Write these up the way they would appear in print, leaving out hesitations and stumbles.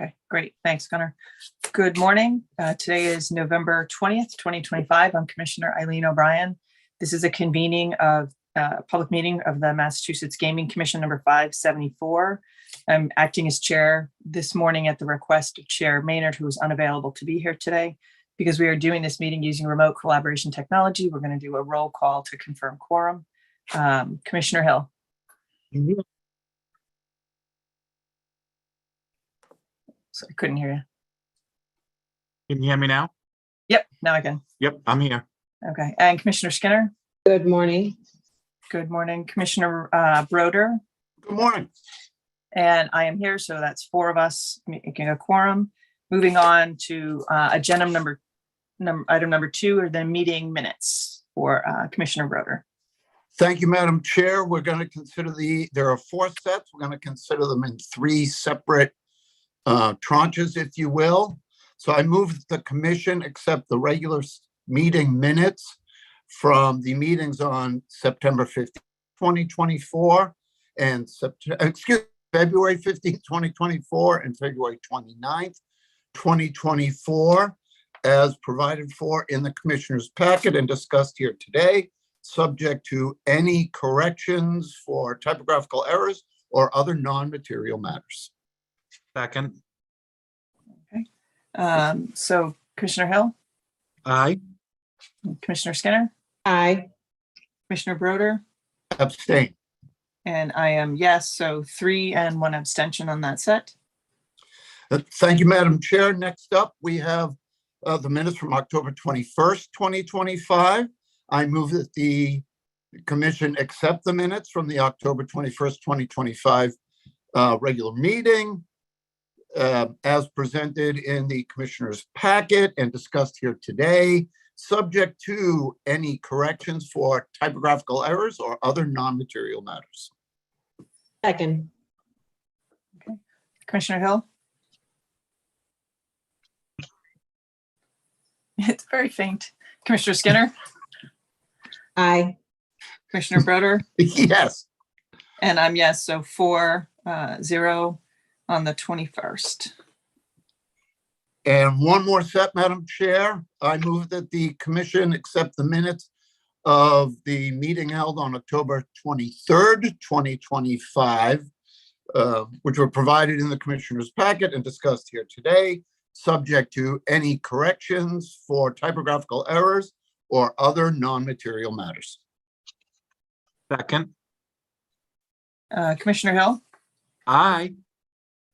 Okay, great. Thanks, Gunnar. Good morning. Today is November 20th, 2025. I'm Commissioner Eileen O'Brien. This is a convening of public meeting of the Massachusetts Gaming Commission number 574. I'm acting as chair this morning at the request of Chair Maynard, who is unavailable to be here today. Because we are doing this meeting using remote collaboration technology, we're going to do a roll call to confirm quorum. Commissioner Hill. So I couldn't hear you. Can you hear me now? Yep, now I can. Yep, I'm here. Okay, and Commissioner Skinner. Good morning. Good morning, Commissioner Broder. Good morning. And I am here, so that's four of us making a quorum. Moving on to agenda item number 2, or the meeting minutes for Commissioner Broder. Thank you, Madam Chair. We're going to consider there are 4 sets. We're going to consider them in 3 separate tranches, if you will. So I move that the commission accept the regular meeting minutes from the meetings on September 15th, 2024 and February 15th, 2024 and February 29th, 2024 as provided for in the commissioner's packet and discussed here today, subject to any corrections for typographical errors or other non-material matters. Second. Okay. So Commissioner Hill. Aye. Commissioner Skinner. Aye. Commissioner Broder. Abstain. And I am yes, so 3 and 1 abstention on that set. Thank you, Madam Chair. Next up, we have the minutes from October 21st, 2025. I move that the commission accept the minutes from the October 21st, 2025 regular meeting as presented in the commissioner's packet and discussed here today, subject to any corrections for typographical errors or other non-material matters. Second. Okay. Commissioner Hill. It's very faint. Commissioner Skinner. Aye. Commissioner Broder. Yes. And I'm yes, so 4-0 on the 21st. And one more set, Madam Chair. I move that the commission accept the minutes of the meeting held on October 23rd, 2025, which were provided in the commissioner's packet and discussed here today, subject to any corrections for typographical errors or other non-material matters. Second. Commissioner Hill. Aye.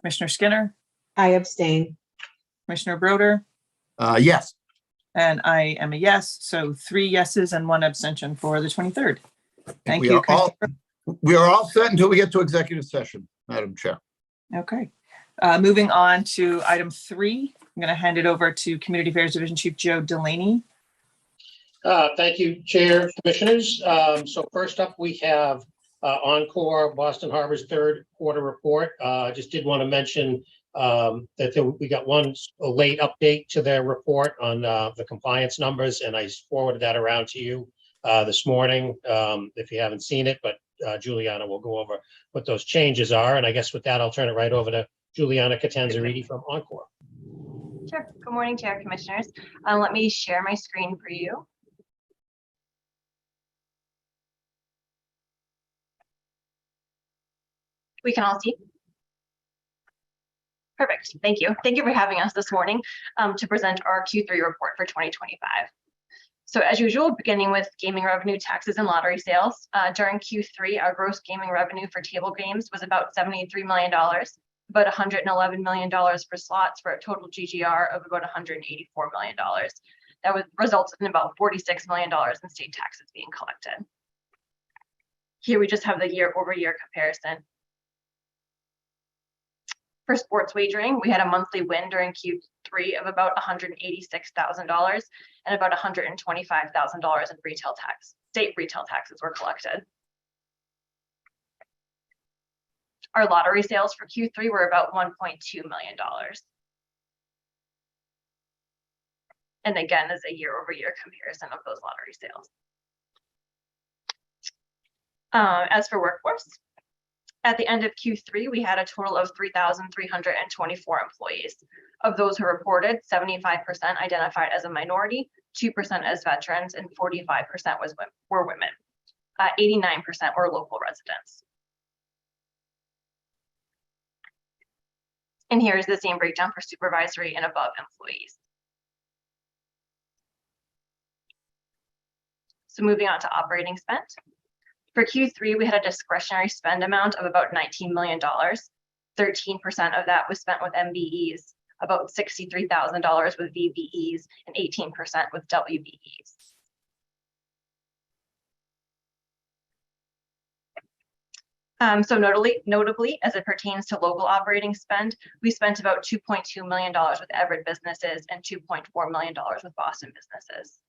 Commissioner Skinner. I abstain. Commissioner Broder. Yes. And I am a yes, so 3 yeses and 1 abstention for the 23rd. Thank We you. are all set until we get to executive session, Madam Chair. Okay. Moving on to item 3, I'm going to hand it over to Community Affairs Division Chief Joe Delaney. Thank you, Chair, Commissioners. So first up, we have Encore, Boston Harbor's third quarter report. Just did want to mention that we got a late update to their report on the compliance numbers, and I forwarded that around to you this morning if you haven't seen it, but Juliana will go over what those changes are. And I guess with that, I'll turn it right over to Juliana Catanzariti from Encore. Sure. Good morning, Chair, Commissioners. Let me share my screen for you. We can all see. Perfect. Thank you. Thank you for having us this morning to present our Q3 report for 2025. So as usual, beginning with gaming revenue, taxes, and lottery sales. During Q3, our gross gaming revenue for table games was about $73 million, about $111 million for slots, for a total GGR of about $184 million. That results in about $46 million in state taxes being collected. Here we just have the year-over-year comparison. For sports wagering, we had a monthly win during Q3 of about $186,000 and about $125,000 in state retail taxes were collected. Our lottery sales for Q3 were about $1.2 million. And again, is a year-over-year comparison of those lottery sales. As for workforce, At the end of Q3, we had a total of 3,324 employees. Of those who reported, 75% identified as a minority, 2% as veterans, and 45% were women. 89% were local residents. And here's the same breakdown for supervisory and above employees. So moving on to operating spend. For Q3, we had a discretionary spend amount of about $19 million. 13% of that was spent with MBEs, about $63,000 with VBEs, and 18% with WBEs. So notably, as it pertains to local operating spend, we spent about $2.2 million with Everett businesses and $2.4 million with Boston businesses.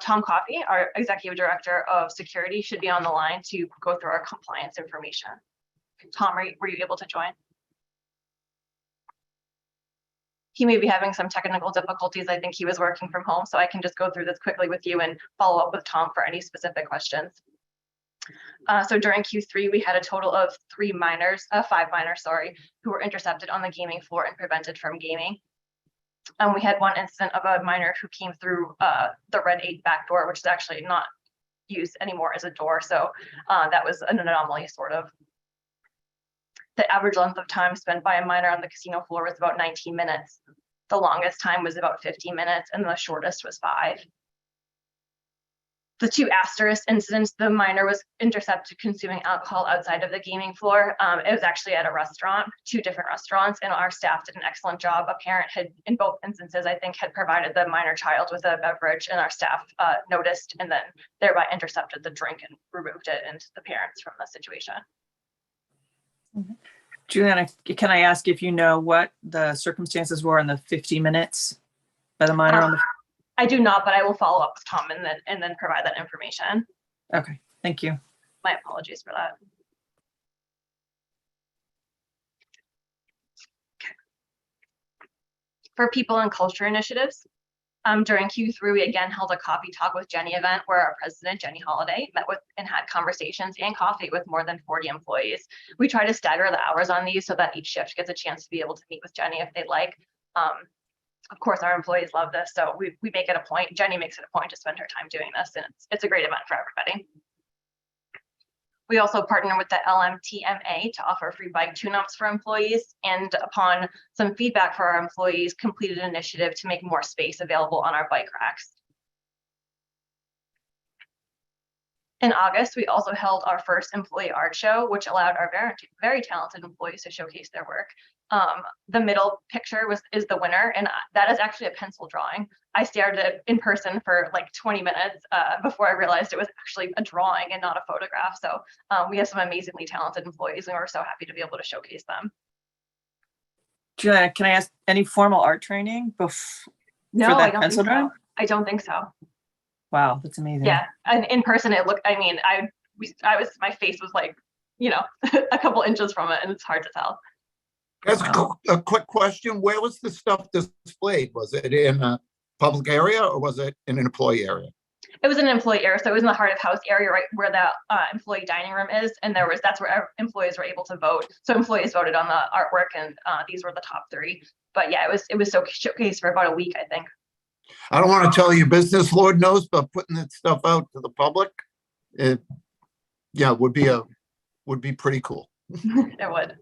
Tom Coffey, our Executive Director of Security, should be on the line to go through our compliance information. Tom, were you able to join? He may be having some technical difficulties. I think he was working from home, so I can just go through this quickly with you and follow up with Tom for any specific questions. So during Q3, we had a total of 5 minors, who were intercepted on the gaming floor and prevented from gaming. We had one incident of a minor who came through the Red 8 back door, which is actually not used anymore as a door. So that was an anomaly, sort of. The average length of time spent by a minor on the casino floor was about 19 minutes. The longest time was about 15 minutes, and the shortest was 5. The 2 asterisk incidents, the minor was intercepted consuming alcohol outside of the gaming floor. It was actually at a restaurant, 2 different restaurants, and our staff did an excellent job. A parent had, in both instances, I think, had provided the minor child with a beverage, and our staff noticed and then thereby intercepted the drink and removed it and the parents from the situation. Juliana, can I ask if you know what the circumstances were in the 50 minutes by the minor on the? I do not, but I will follow up with Tom and then provide that information. Okay, thank you. My apologies for that. For people and culture initiatives, during Q3, we again held a coffee talk with Jenny event where our president, Jenny Holiday, met with and had conversations and coffee with more than 40 employees. We try to stagger the hours on these so that each shift gets a chance to be able to meet with Jenny if they'd like. Of course, our employees love this, so we make it a point. Jenny makes it a point to spend her time doing this, and it's a great event for everybody. We also partner with the LMTMA to offer free bike tune-ups for employees, and upon some feedback for our employees, completed an initiative to make more space available on our bike racks. In August, we also held our first employee art show, which allowed our very talented employees to showcase their work. The middle picture is the winner, and that is actually a pencil drawing. I stared at it in person for like 20 minutes before I realized it was actually a drawing and not a photograph. So we have some amazingly talented employees, and we're so happy to be able to showcase them. Juliana, can I ask, any formal art training before No, that I don't pencil think so. drawing? I don't think so. Wow, that's amazing. Yeah, and in person it looked. I mean, my face was like, you know, a couple inches from it, and it's hard to tell. That's a quick question. Where was the stuff displayed? Was it in a public area or was it in an employee area? It was an employee area, so it was in the heart of house area, right where the employee dining room is, and that's where employees were able to vote. So employees voted on the artwork, and these were the top 3. But yeah, it was so showcased for about a week, I think. I don't want to tell you business, Lord knows, but putting that stuff out to the public, would be pretty cool. It would.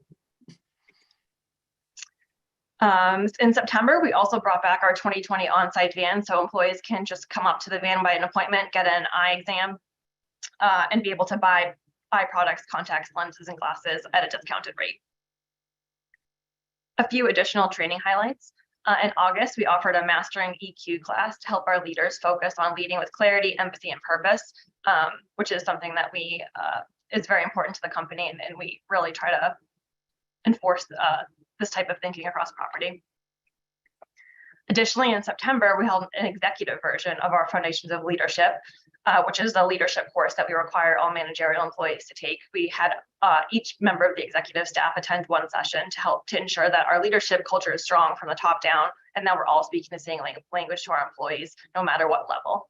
In September, we also brought back our 2020 on-site van, so employees can just come up to the van by an appointment, get an eye exam, and be able to buy eye products, contacts, lenses, and glasses at a discounted rate. A few additional training highlights. In August, we offered a Mastering EQ class to help our leaders focus on leading with clarity, empathy, and purpose, which is something that is very important to the company, and we really try to enforce this type of thinking across property. Additionally, in September, we held an executive version of our Foundations of Leadership, which is the leadership course that we require all managerial employees to take. We had each member of the executive staff attend one session to help to ensure that our leadership culture is strong from the top down, and that we're all speaking the same language to our employees, no matter what level.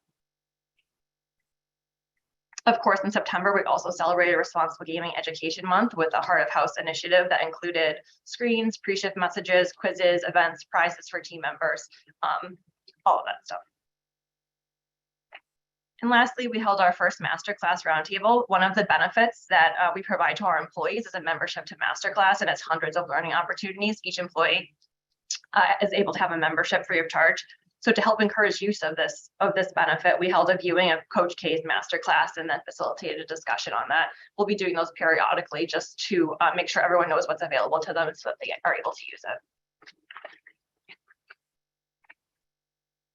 Of course, in September, we also celebrated Responsible Gaming Education Month with a Heart of House initiative that included screens, pre-shift messages, quizzes, events, prizes for team members, all of that stuff. And lastly, we held our first Masterclass Roundtable. One of the benefits that we provide to our employees is a membership to Masterclass, and it's hundreds of learning opportunities. Each employee is able to have a membership free of charge. So to help encourage use of this benefit, we held a viewing of Coach K's Masterclass and then facilitated a discussion on that. We'll be doing those periodically just to make sure everyone knows what's available to them so that they are able to use it.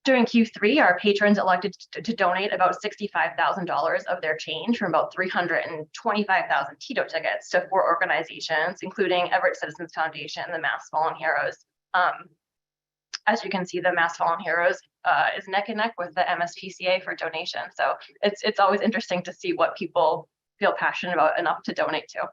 During Q3, our patrons elected to donate about $65,000 of their change from about 325,000 Tito tickets to 4 organizations, including Everett Citizens Foundation and the Mass Fallen Heroes. As you can see, the Mass Fallen Heroes is neck and neck with the MSPCA for donation. So it's always interesting to see what people feel passionate about enough to donate to.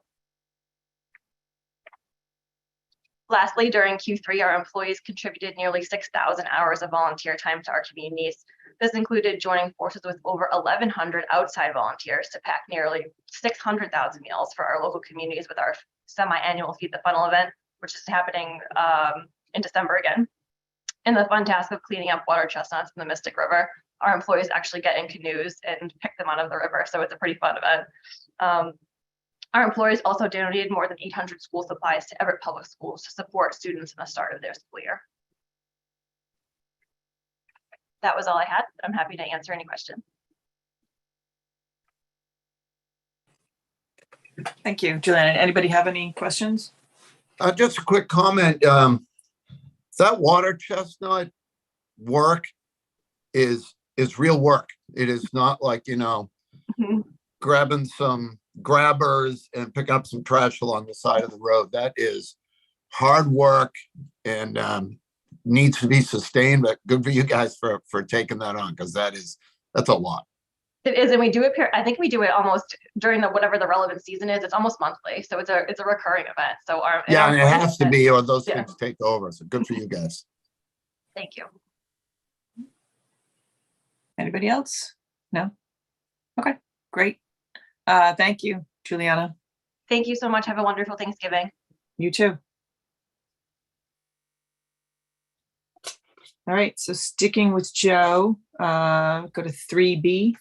Lastly, during Q3, our employees contributed nearly 6,000 hours of volunteer time to our communities. This included joining forces with over 1,100 outside volunteers to pack nearly 600,000 meals for our local communities with our semi-annual Feed the Funnel event, which is happening in December again. And the fun task of cleaning up water chestnuts in the Mystic River. Our employees actually get in canoes and pick them out of the river, so it's a pretty fun event. Our employees also donated more than 800 school supplies to Everett Public Schools to support students in the start of their school year. That was all I had. I'm happy to answer any questions. Thank you, Juliana. Anybody have any questions? Just a quick comment. That water chestnut work is real work. It is not like, you know, grabbing some grabbers and pick up some trash along the side of the road. That is hard work and needs to be sustained, but good for you guys for taking that on, because that's a lot. It is, and we do it. I think we do it almost during whatever the relevant season is. It's almost monthly, so it's a recurring event. So and it has to be, or those things take over. So good for you guys. Thank you. Anybody else? No? Okay, great. Thank you, Juliana. Thank you so much. Have a wonderful Thanksgiving. You too. All right, so sticking with Joe, go to 3B.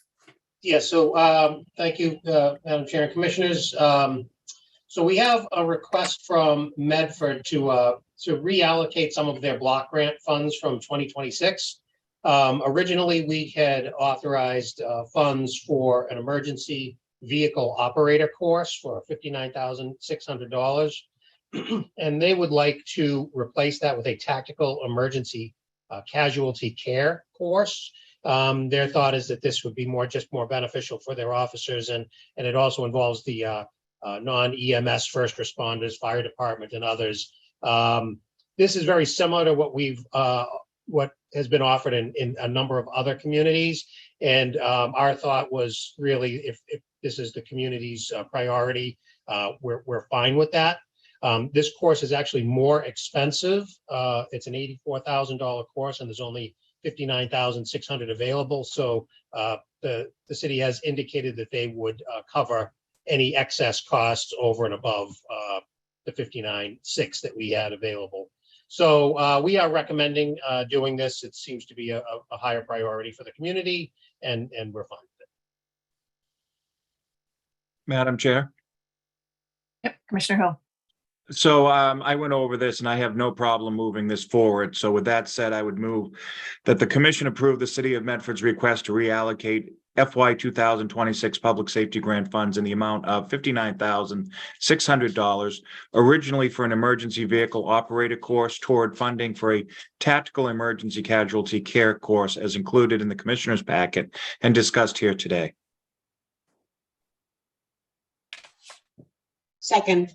Yeah, so thank you, Madam Chair and Commissioners. So we have a request from Medford to reallocate some of their block grant funds from 2026. Originally, we had authorized funds for an emergency vehicle operator course for $59,600. And they would like to replace that with a tactical emergency casualty care course. Their thought is that this would be more beneficial for their officers, and it also involves the non-EMS first responders, fire department, and others. This is very similar to what has been offered in a number of other communities. And our thought was really, if this is the community's priority, we're fine with that. This course is actually more expensive. It's an $84,000 course, and there's only $59,600 available. So the city has indicated that they would cover any excess costs over and above the $59,600 that we had available. So we are recommending doing this. It seems to be a higher priority for the community, and we're fine with it. Madam Chair. Yep, Commissioner Hill. So I went over this and I have no problem moving this forward. So with that said, I would move that the commission approve the city of Medford's request to reallocate FY 2026 public safety grant funds in the amount of $59,600 originally for an emergency vehicle operator course toward funding for a tactical emergency casualty care course as included in the commissioner's packet and discussed here today. Second.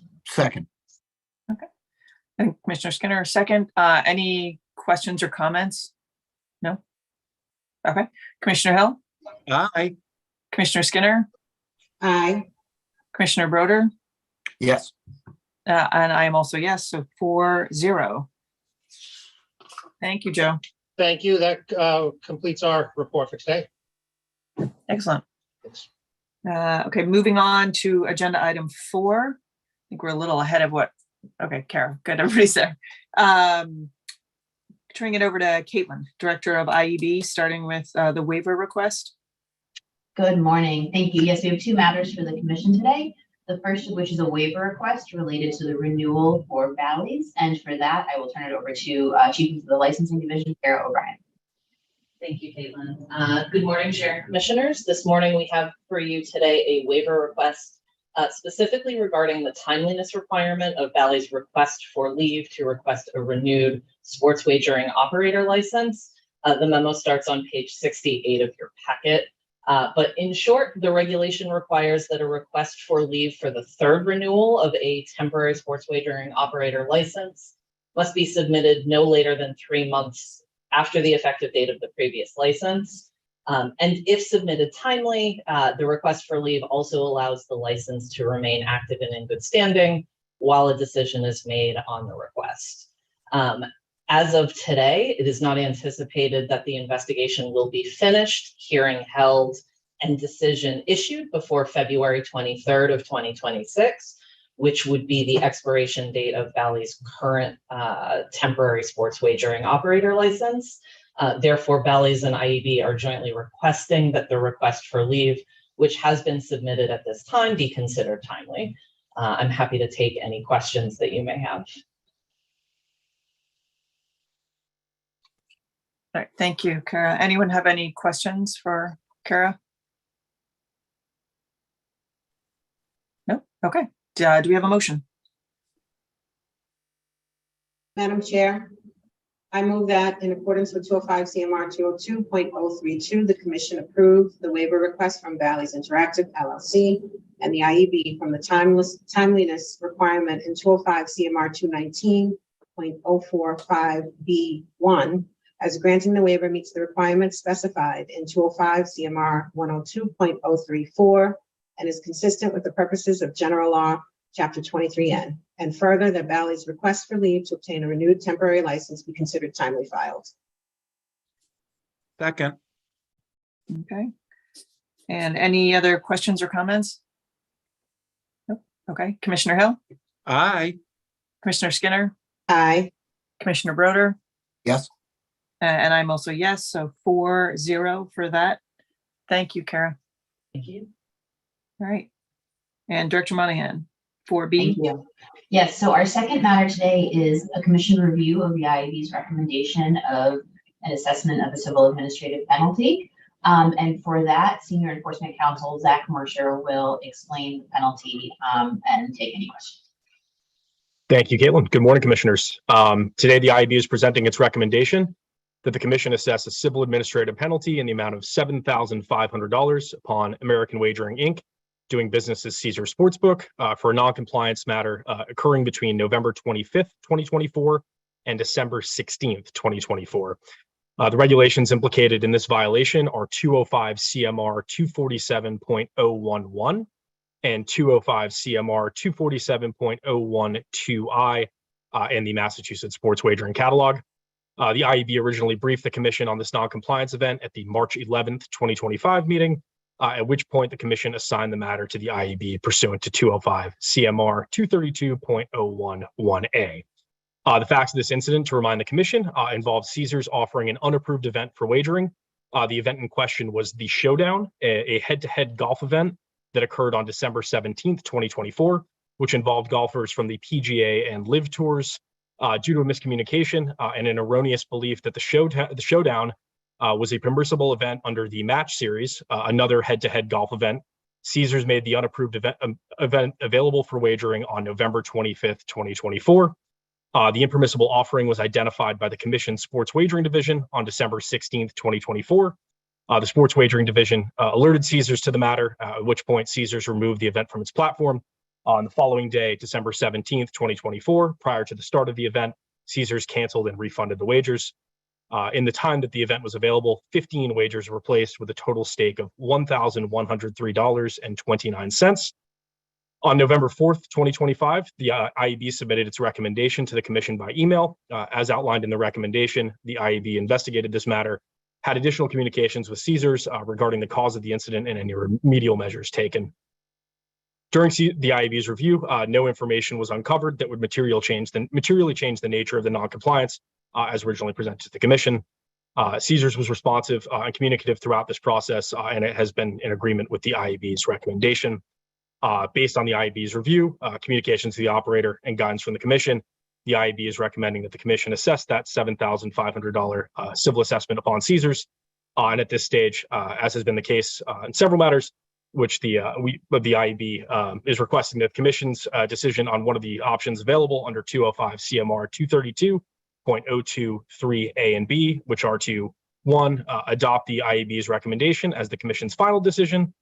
And Commissioner Skinner, second. Any questions or comments? No? Okay. Commissioner Hill? Aye. Commissioner Skinner? Aye. Commissioner Broder? Yes. And I am also yes, so 4-0. Thank you, Joe. Thank you. That completes our report for today. Excellent. Thanks. Okay, moving on to agenda item 4. I think we're a little ahead of what, okay, Kara, good, everybody's there. Turning it over to Caitlin, Director of IEB, starting with the waiver request. Good morning. Thank you. Yes, we have 2 matters for the commission today. The first of which is a waiver request related to the renewal for Bally's. And for that, I will turn it over to Chief of the Licensing Division, Kara O'Brien. Thank you, Caitlin. Good morning, Chair and Commissioners. This morning we have for you today a waiver request specifically regarding the timeliness requirement of Bally's request for leave to request a renewed sports wagering operator license. The memo starts on page 68 of your packet. But in short, the regulation requires that a request for leave for the 3rd renewal of a temporary sports wagering operator license must be submitted no later than 3 months after the effective date of the previous license. And if submitted timely, the request for leave also allows the license to remain active and in good standing while a decision is made on the request. As of today, it is not anticipated that the investigation will be finished, hearing held, and decision issued before February 23rd of 2026, which would be the expiration date of Bally's current temporary sports wagering operator license. Therefore, Bally's and IEB are jointly requesting that the request for leave, which has been submitted at this time, be considered timely. I'm happy to take any questions that you may have. All right, thank you, Kara. Anyone have any questions for Kara? No? Okay. Do we have a motion? Madam Chair, I move that in accordance with 205 CMR 202.032, the commission approve the waiver request from Bally's Interactive LLC and the IEB from the timeliness requirement in 205 CMR 219.045B1, as granting the waiver meets the requirements specified in 205 CMR 102.034 and is consistent with the purposes of General Law, Chapter 23N. And further, that Bally's request for leave to obtain a renewed temporary license be considered timely filed. Second. Okay. And any other questions or comments? Nope. Okay. Commissioner Hill, Aye. Commissioner Skinner, Aye. Commissioner Broder, Yes. and I'm also yes, so 4-0 for that. Thank you, Kara. Thank you. All right. And Director Monahan, 4B. Thank you. Yes, so our second matter today is a commission review of the IEB's recommendation of an assessment of a civil administrative penalty. And for that, Senior Enforcement Counsel Zach Mercer will explain the penalty and take any questions. Thank you, Caitlin. Good morning, Commissioners. Today, the IEB is presenting its recommendation that the Commission assess a civil administrative penalty in the amount of $7,500 upon American Wagering, Inc., doing business as Caesar Sportsbook for a non-compliance matter occurring between November 25th, 2024 and December 16th, 2024. The regulations implicated in this violation are 205 CMR 247.011 and 205 CMR 247.012I in the Massachusetts Sports Wagering Catalog. The IEB originally briefed the Commission on this non-compliance event at the March 11th, 2025 meeting, at which point the Commission assigned the matter to the IEB pursuant to 205 CMR 232.011A. The facts of this incident, to remind the Commission, involved Caesars offering an unapproved event for wagering. The event in question was the Showdown, a head-to-head golf event that occurred on December 17th, 2024, which involved golfers from the PGA and LIV tours. Due to a miscommunication and an erroneous belief that the Showdown was a permissible event under the Match Series, another head-to-head golf event, Caesars made the unapproved event available for wagering on November 25th, 2024. The impermissible offering was identified by the Commission's Sports Wagering Division on December 16th, 2024. The Sports Wagering Division alerted Caesars to the matter, at which point Caesars removed the event from its platform. On the following day, December 17th, 2024, prior to the start of the event, Caesars canceled and refunded the wagers. In the time that the event was available, 15 wagers were placed with a total stake of $1,103.29. On November 4th, 2025, the IEB submitted its recommendation to the Commission by email. As outlined in the recommendation, the IEB investigated this matter had additional communications with Caesars regarding the cause of the incident and any remedial measures taken. During the IAB's review, no information was uncovered that would materially change the nature of the noncompliance as originally presented to the commission. Caesars was responsive and communicative throughout this process, and it has been in agreement with the IAB's recommendation. Based on the IAB's review, communications to the operator, and guidance from the commission, the IAB is recommending that the commission assess that $7,500 civil assessment upon Caesars. And at this stage, as has been the case in several matters, which the IAB is requesting the commission's decision on one of the options available under 205 CMR 232.023 A and B, which are to 1, adopt the IAB's recommendation as the commission's final decision,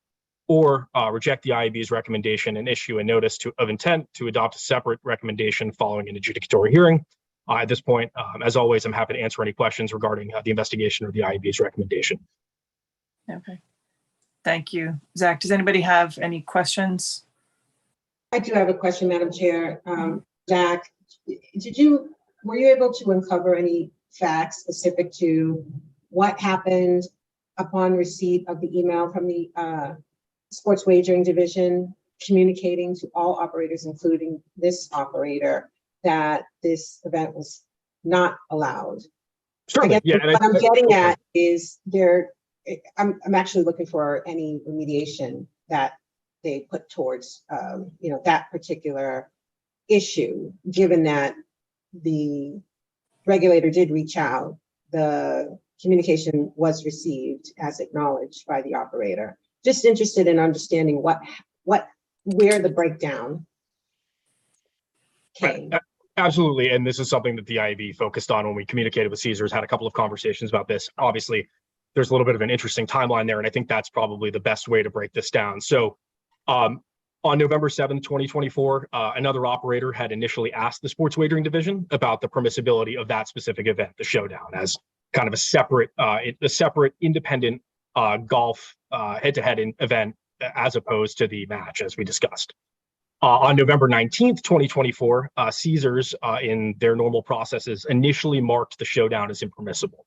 or reject the IAB's recommendation and issue a notice of intent to adopt a separate recommendation following an adjudicatory hearing. At this point, as always, I'm happy to answer any questions regarding the investigation or the IAB's recommendation. Okay. Thank you. Zach, does anybody have any questions? I do have a question, Madam Chair. Zach, were you able to uncover any facts specific to what happened upon receipt of the email from the Sports Wagering Division communicating to all operators, including this operator, that this event was not allowed? Sure. I guess what I'm getting at is I'm actually looking for any remediation that they put towards that particular issue, given that the regulator did reach out, the communication was received as acknowledged by the operator. Just interested in understanding where the breakdown came. Absolutely, and this is something that the IAB focused on when we communicated with Caesars, had a couple of conversations about this. Obviously, there's a little bit of an interesting timeline there, and I think that's probably the best way to break this down. So on November 7th, 2024, another operator had initially asked the Sports Wagering Division about the permissibility of that specific event, the showdown, as kind of a separate independent golf head-to-head event as opposed to the match, as we discussed. On November 19th, 2024, Caesars, in their normal processes, initially marked the showdown as impermissible.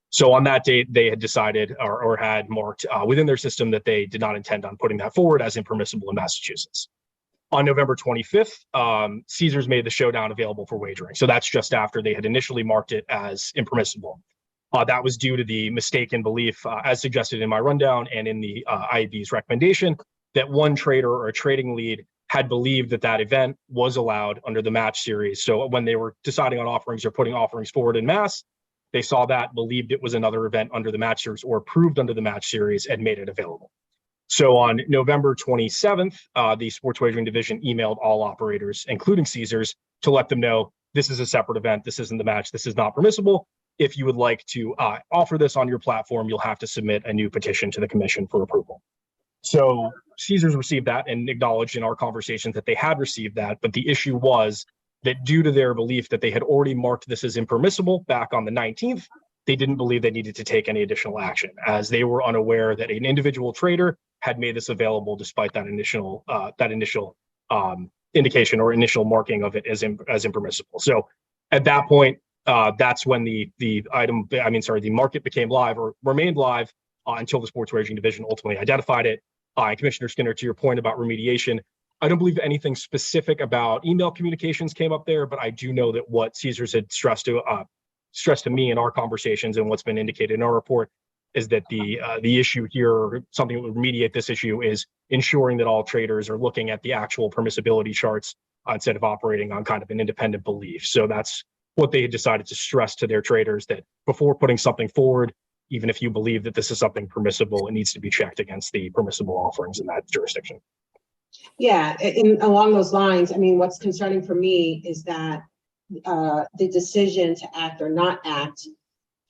So on that date, they had decided or had marked within their system that they did not intend on putting that forward as impermissible in Massachusetts. On November 25th, Caesars made the showdown available for wagering. So that's just after they had initially marked it as impermissible. That was due to the mistaken belief, as suggested in my rundown and in the IAB's recommendation, that one trader or a trading lead had believed that that event was allowed under the match series. So when they were deciding on offerings or putting offerings forward in mass, they saw that, believed it was another event under the match series or approved under the match series, and made it available. So on November 27th, the Sports Wagering Division emailed all operators, including Caesars, to let them know this is a separate event, this isn't the match, this is not permissible. If you would like to offer this on your platform, you'll have to submit a new petition to the commission for approval. So Caesars received that and acknowledged in our conversations that they had received that, but the issue was that due to their belief that they had already marked this as impermissible back on the 19th, they didn't believe they needed to take any additional action, as they were unaware that an individual trader had made this available despite that initial indication or initial marking of it as impermissible. So at that point, that's when the market became live or remained live until the Sports Wagering Division ultimately identified it. And Commissioner Skinner, to your point about remediation, I don't believe anything specific about email communications came up there, but I do know that what Caesars had stressed to me in our conversations and what's been indicated in our report is that the issue here, or something that would remediate this issue, is ensuring that all traders are looking at the actual permissibility charts instead of operating on kind of an independent belief. So that's what they had decided to stress to their traders, that before putting something forward, even if you believe that this is something permissible, it needs to be checked against the permissible offerings in that jurisdiction. Yeah, and along those lines, I mean, what's concerning for me is that the decision to act or not act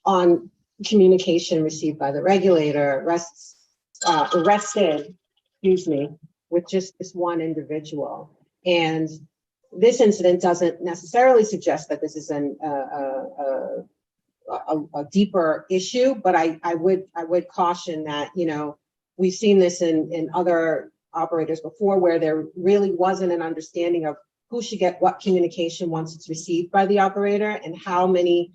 on communication received by the regulator rested with just this one individual. And this incident doesn't necessarily suggest that this is a deeper issue, but I would caution that, we've seen this in other operators before, where there really wasn't an understanding of who should get what communication once it's received by the operator, and how many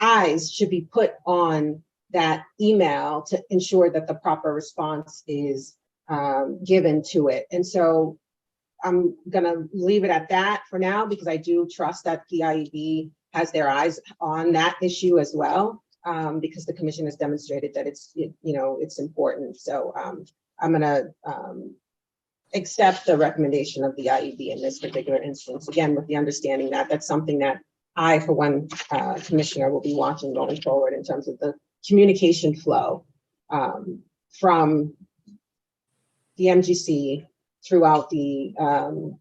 eyes should be put on that email to ensure that the proper response is given to it. And so I'm gonna leave it at that for now, because I do trust that the IEB has their eyes on that issue as well, because the commission has demonstrated that it's important. So I'm gonna accept the recommendation of the IEB in this particular instance, again, with the understanding that that's something that I, for one, commissioner, will be watching going forward in terms of the communication flow from the MGC throughout the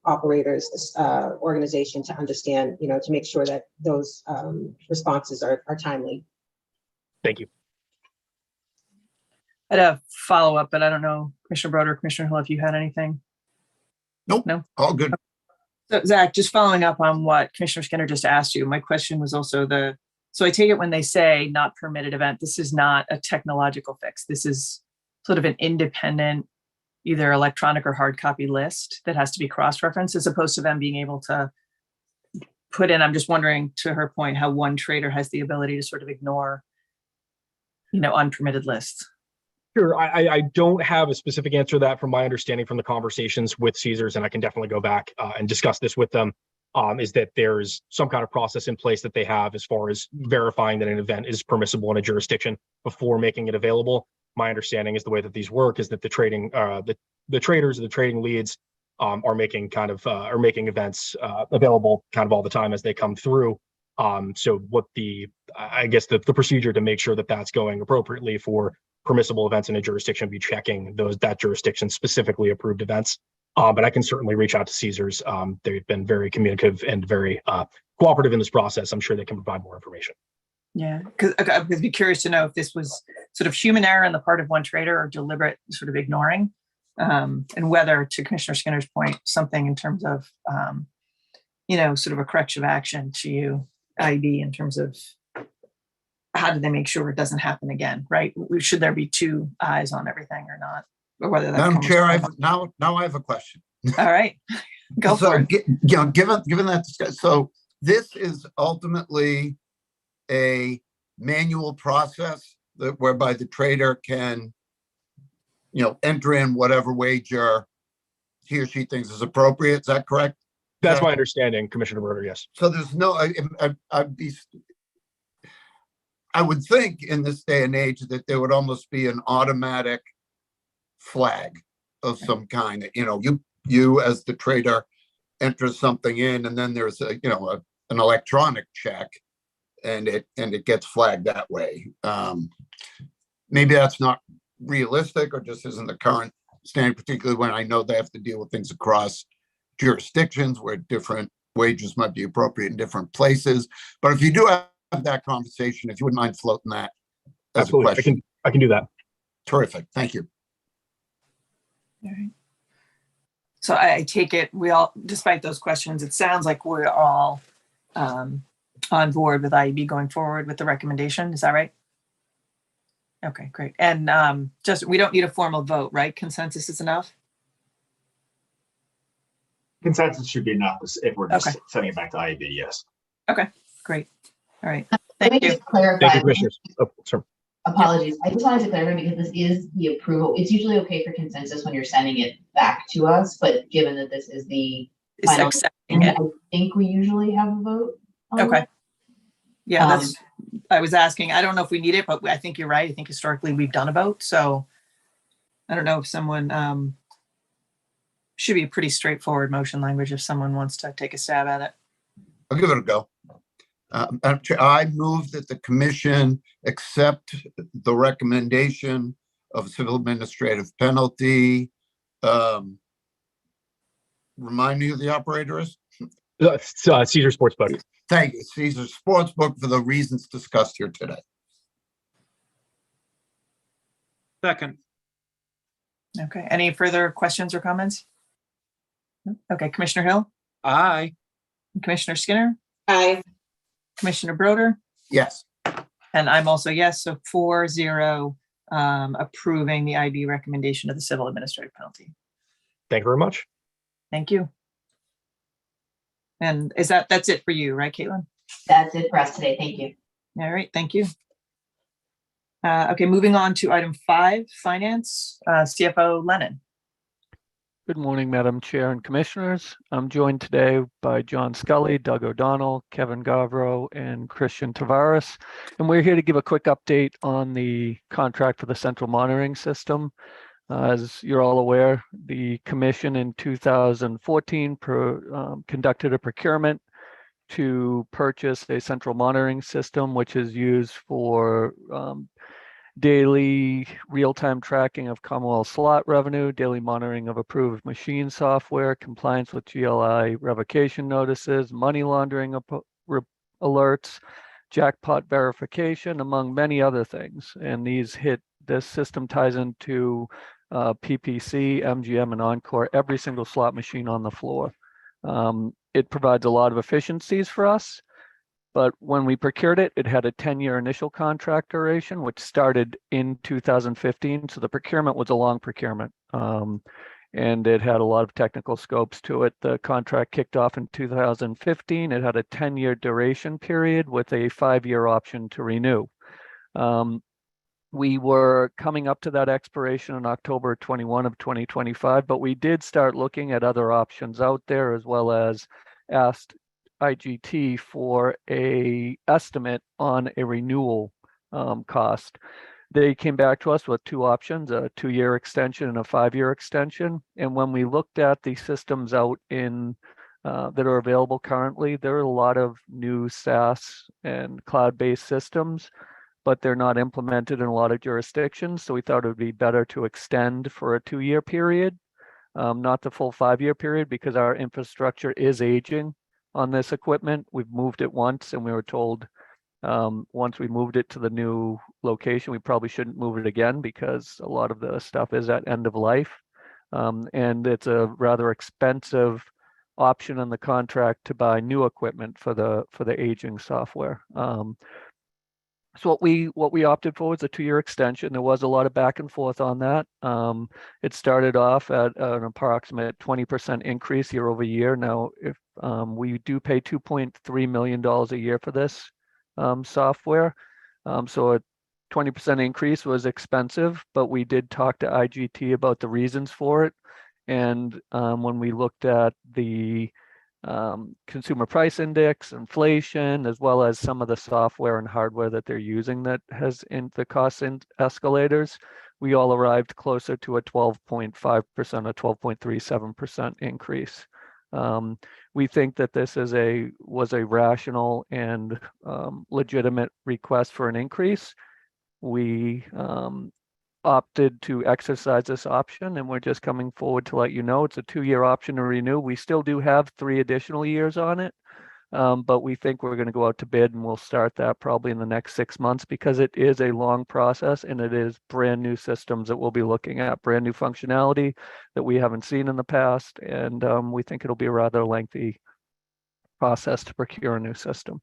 operators organization to understand, to make sure that those responses are timely. Thank you. I had a follow-up, but I don't know, Commissioner Broder, Commissioner Hill, if you had anything. Nope. No? All good. So Zach, just following up on what Commissioner Skinner just asked you, my question was also so I take it when they say not permitted event, this is not a technological fix. This is sort of an independent, either electronic or hard copy list that has to be cross-referenced, as opposed to them being able to put in, I'm just wondering, to her point, how one trader has the ability to sort of ignore, unpermitted lists. Sure. I don't have a specific answer to that from my understanding from the conversations with Caesars, and I can definitely go back and discuss this with them, is that there's some kind of process in place that they have as far as verifying that an event is permissible in a jurisdiction before making it available. My understanding is the way that these work is that the trading, the traders, the trading leads are making events available kind of all the time as they come through. So what I guess the procedure to make sure that that's going appropriately for permissible events in a jurisdiction, be checking that jurisdiction specifically approved events. But I can certainly reach out to Caesars. They've been very communicative and very cooperative in this process. I'm sure they can provide more information. Yeah, because I'd be curious to know if this was sort of human error on the part of one trader or deliberate sort of ignoring, and whether, to Commissioner Skinner's point, something in terms of, sort of a corrective action to IB in terms of how do they make sure it doesn't happen again, right? Should there be two eyes on everything or not? Or whether that Madam comes Chair, from- now I have a question. All right, go for it. Given that, so this is ultimately a manual process whereby the trader can, enter in whatever wager he or she thinks is appropriate. Is that correct? That's my understanding, Commissioner Broder. Yes. So there's no, I would think in this day and age that there would almost be an automatic flag of some kind. You as the trader enter something in, and then there's an electronic check, and it gets flagged that way. Maybe that's not realistic, or just isn't the current standard, particularly when I know they have to deal with things across jurisdictions where different wages might be appropriate in different places. But if you do have that conversation, if you wouldn't mind floating that as Absolutely. a question. I can do that. Terrific. Thank you. All right. So I take it despite those questions, it sounds like we're all on board with IEB going forward with the recommendation. Is that right? Okay, great. And we don't need a formal vote, right? Consensus is enough? Consensus should be enough if we're just Okay. sending it back to IEB, yes. Okay, great. All right. Let me Thank you. just clarify. Thank you, Commissioners. Oh, sorry. Apologies. I just wanted to clarify because this is the approval. It's usually okay for consensus when you're sending it back to us, but given that this is the It's final, accepting it. I think we usually have a vote. on Okay. it. Yeah, I was asking, I don't know if we need it, but I think you're right. I think historically we've done a vote. So I don't know if someone should be a pretty straightforward motion language if someone wants to take a stab at it. I'll give it a go. Madam Chair, I move that the commission accept the recommendation of civil administrative penalty. Remind me who the operator is? Caesar Sportsbook. Thank you, Caesar Sportsbook, for the reasons discussed here today. Second. Okay, any further questions or comments? Okay, Commissioner Hill, Aye. Commissioner Skinner, Aye. Commissioner Broder, Yes. and I'm also yes, so 4-0 approving the IB recommendation of the civil administrative penalty. Thank you very much. Thank you. And that's it for you, right, Caitlin? That's it for us today. Thank you. All right, thank you. Okay, moving on to item 5, finance, CFO Lennon. Good morning, Madam Chair and Commissioners. I'm joined today by John Scully, Doug O'Donnell, Kevin Gavro, and Christian Tavares. And we're here to give a quick update on the contract for the central monitoring system. As you're all aware, the Commission in 2014 conducted a procurement to purchase a central monitoring system, which is used for daily real-time tracking of Commonwealth slot revenue, daily monitoring of approved machine software, compliance with GLI revocation notices, money laundering alerts, jackpot verification, among many other things. And this system ties into PPC, MGM, and Encore, every single slot machine on the floor. It provides a lot of efficiencies for us. But when we procured it, it had a 10-year initial contract duration, which started in 2015. So the procurement was a long procurement. And it had a lot of technical scopes to it. The contract kicked off in 2015. It had a 10-year duration period with a 5-year option to renew. We were coming up to that expiration in October 21 of 2025, but we did start looking at other options out there, as well as asked IGT for a estimate on a renewal cost. They came back to us with 2 options, a 2-year extension and a 5-year extension. And when we looked at the systems out in that are available currently, there are a lot of new SaaS and cloud-based systems, but they're not implemented in a lot of jurisdictions. So we thought it would be better to extend for a 2-year period, not the full 5-year period, because our infrastructure is aging on this equipment. We've moved it once, and we were told once we moved it to the new location, we probably shouldn't move it again because a lot of the stuff is at end of life. And it's a rather expensive option on the contract to buy new equipment for the aging software. So what we opted for was a 2-year extension. There was a lot of back and forth on that. It started off at an approximate 20% increase year over year. Now, if we do pay $2.3 million a year for this software, so a 20% increase was expensive, but we did talk to IGT about the reasons for it. And when we looked at the consumer price index, inflation, as well as some of the software and hardware that they're using that has in the cost escalators, we all arrived closer to a 12.5%, a 12.37% increase. We think that this was a rational and legitimate request for an increase. We opted to exercise this option, and we're just coming forward to let you know it's a 2-year option to renew. We still do have 3 additional years on it, but we think we're going to go out to bid, and we'll start that probably in the next 6 months because it is a long process and it is brand new systems that we'll be looking at, brand new functionality that we haven't seen in the past, and we think it'll be a rather lengthy process to procure a new system.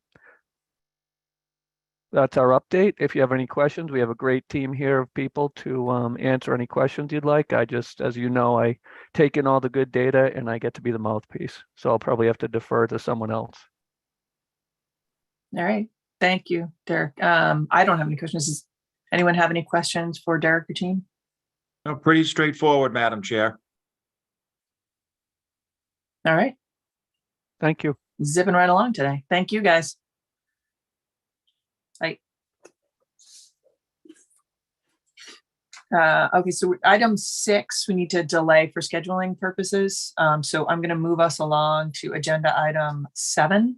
That's our update. If you have any questions, we have a great team here of people to answer any questions you'd like. As you know, I take in all the good data and I get to be the mouthpiece. So I'll probably have to defer to someone else. All right. Thank you, Derek. I don't have any questions. Does anyone have any questions for Derek or team? No, pretty straightforward, Madam Chair. All right. Thank you. Zipping right along today. Thank you, guys. Okay, so item 6, we need to delay for scheduling purposes. So I'm going to move us along to agenda item 7,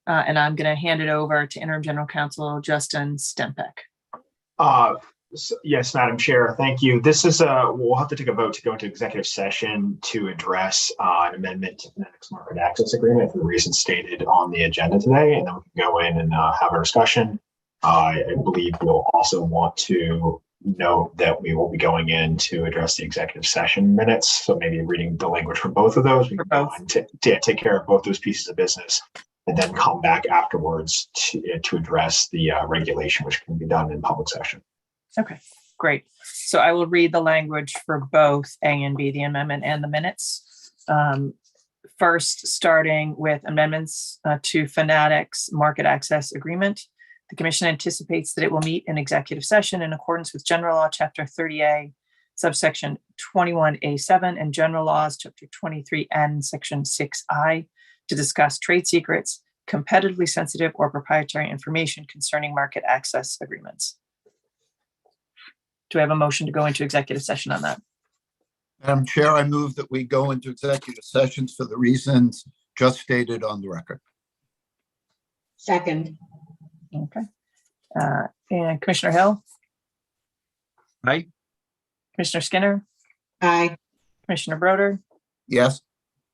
and I'm going to hand it over to Interim General Counsel Justin Stempeck. Yes, Madam Chair, thank you. This is we'll have to take a vote to go into executive session to address an amendment to the next market access agreement for the reasons stated on the agenda today, and then we can go in and have a discussion. I believe we'll also want to note that we will be going in to address the executive session minutes. So maybe reading the language for both of those, we can go and take care of both those pieces of business and then come back afterwards to address the regulation, which can be done in public session. Okay, great. So I will read the language for both A and B, the amendment and the minutes. First, starting with amendments to Fanatics Market Access Agreement. The commission anticipates that it will meet in executive session in accordance with General Law, Chapter 30A, subsection 21A7, and General Laws, Chapter 23N, Section 6I, to discuss trade secrets, competitively sensitive or proprietary information concerning market access agreements. Do I have a motion to go into executive session on that? Madam Chair, I move that we go into executive sessions for the reasons just stated on the record. Second. Okay. And Commissioner Hill, Aye. Commissioner Skinner, Aye. Commissioner Broder, Yes,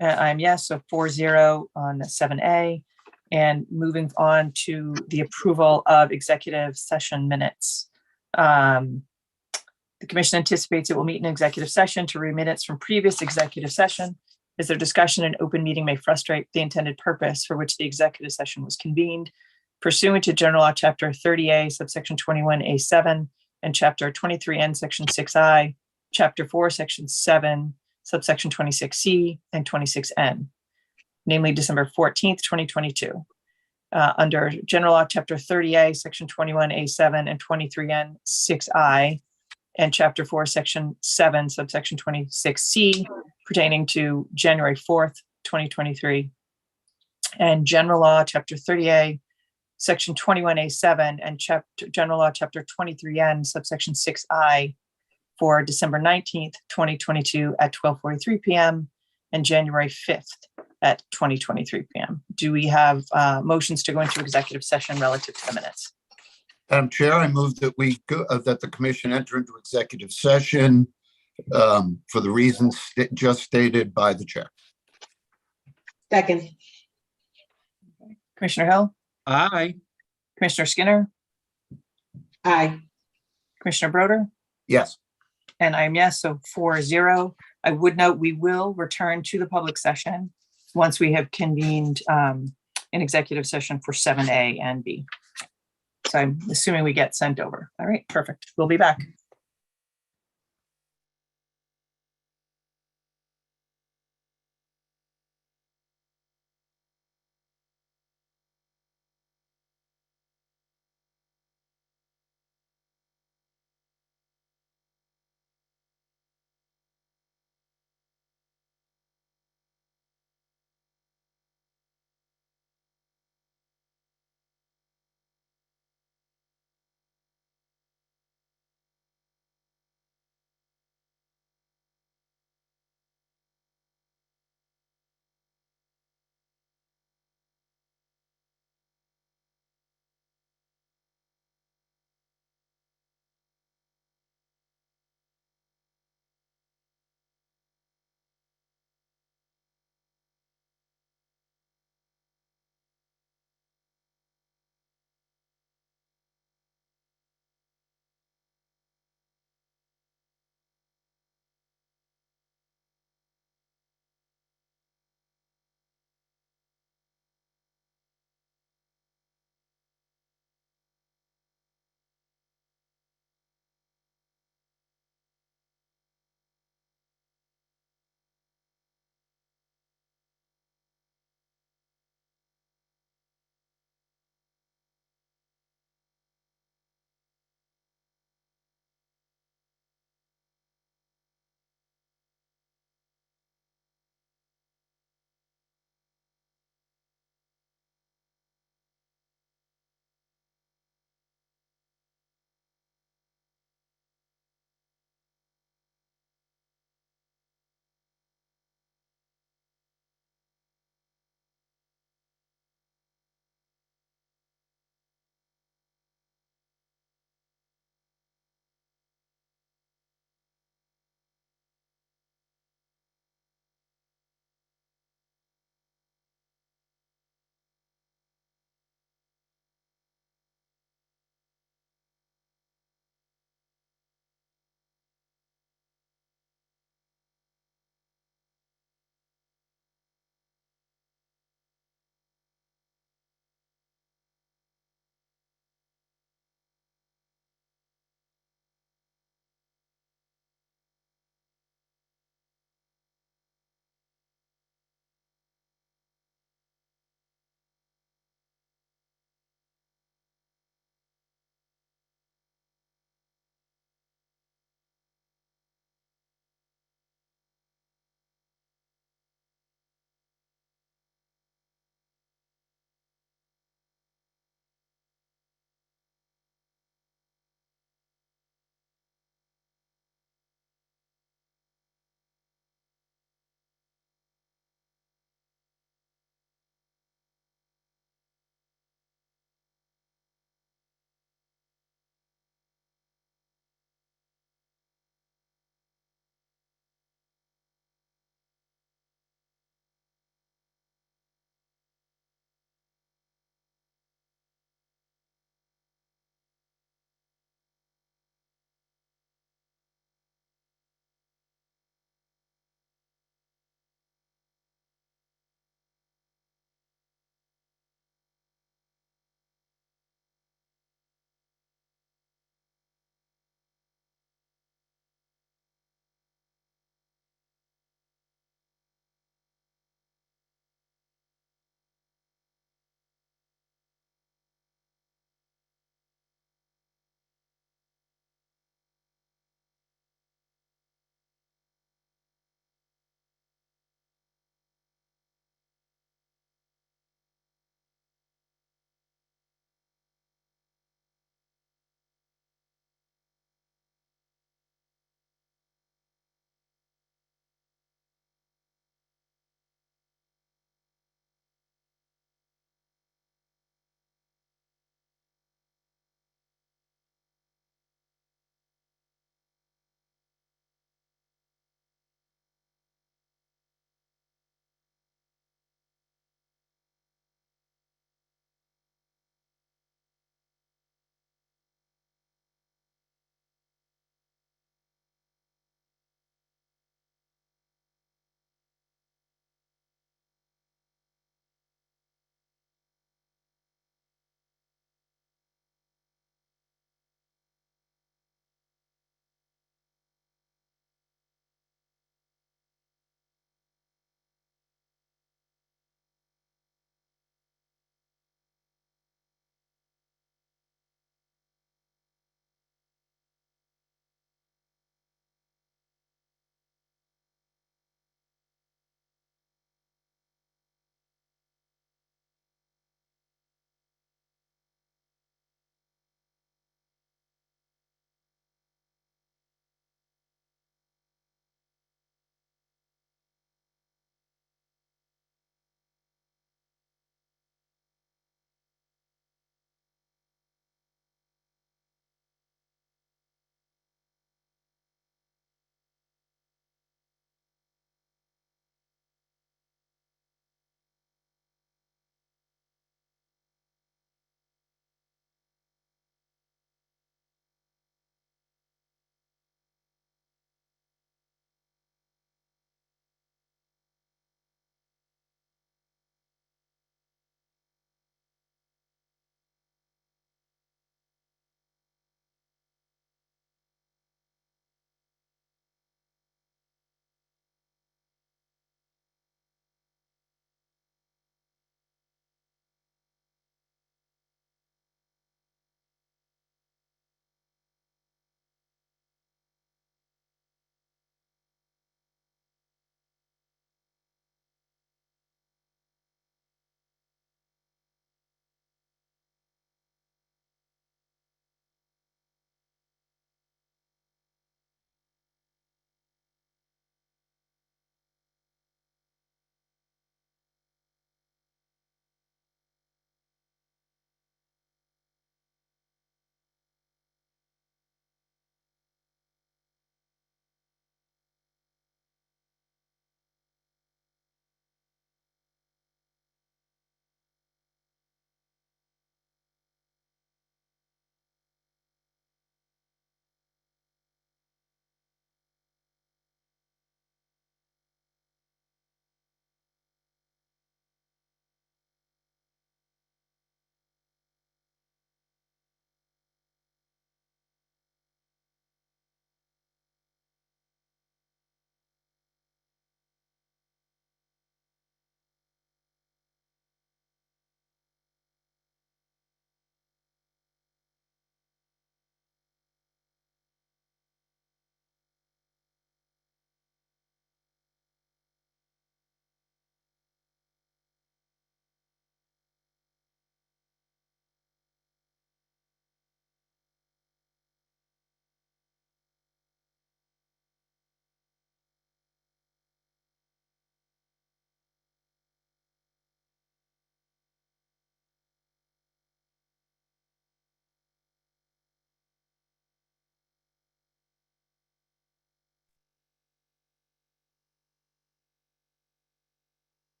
I'm yes, so 4-0 on 7A. And moving on to the approval of executive session minutes. The commission anticipates it will meet in executive session to read minutes from previous executive session, as their discussion in open meeting may frustrate the intended purpose for which the executive session was convened pursuant to General Law, Chapter 30A, subsection 21A7, and Chapter 23N, Section 6I, Chapter 4, Section 7, subsection 26C, and 26N, namely December 14th, 2022. Under General Law, Chapter 30A, Section 21A7, and 23N, 6I, and Chapter 4, Section 7, subsection 26C, pertaining to January 4th, 2023, and General Law, Chapter 30A, Section 21A7, and General Law, Chapter 23N, subsection 6I, for December 19th, 2022 at 12:43 p.m. and January 5th at 20:23 p.m. Do we have motions to go into executive session relative to the minutes? Madam Chair, I move that we go, that the commission enter into executive session for the reasons just stated by the chair. Second. Commissioner Hill, Aye. Commissioner Skinner, Aye. Commissioner Broder, Yes. and I'm yes, so 4-0. I would note we will return to the public session once we have convened an executive session for 7A and B. So I'm assuming we get sent over. All right, perfect. We'll be back.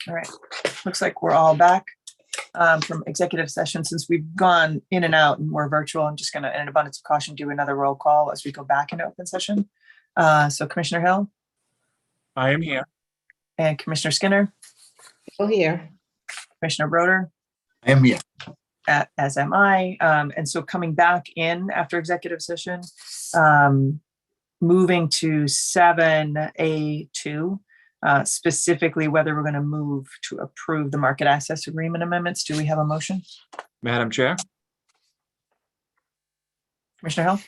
All right, looks like we're all back from executive session. Since we've gone in and out and we're virtual, I'm just going to, in an abundance of caution, do another roll call as we go back into open session. So Commissioner Hill I am here. and Commissioner Skinner, Still here. Commissioner Broder, I am here. as am I. And so coming back in after executive session, moving to 7A2, specifically whether we're going to move to approve the market access agreement amendments. Do we have a motion? Madam Chair, Commissioner Hill?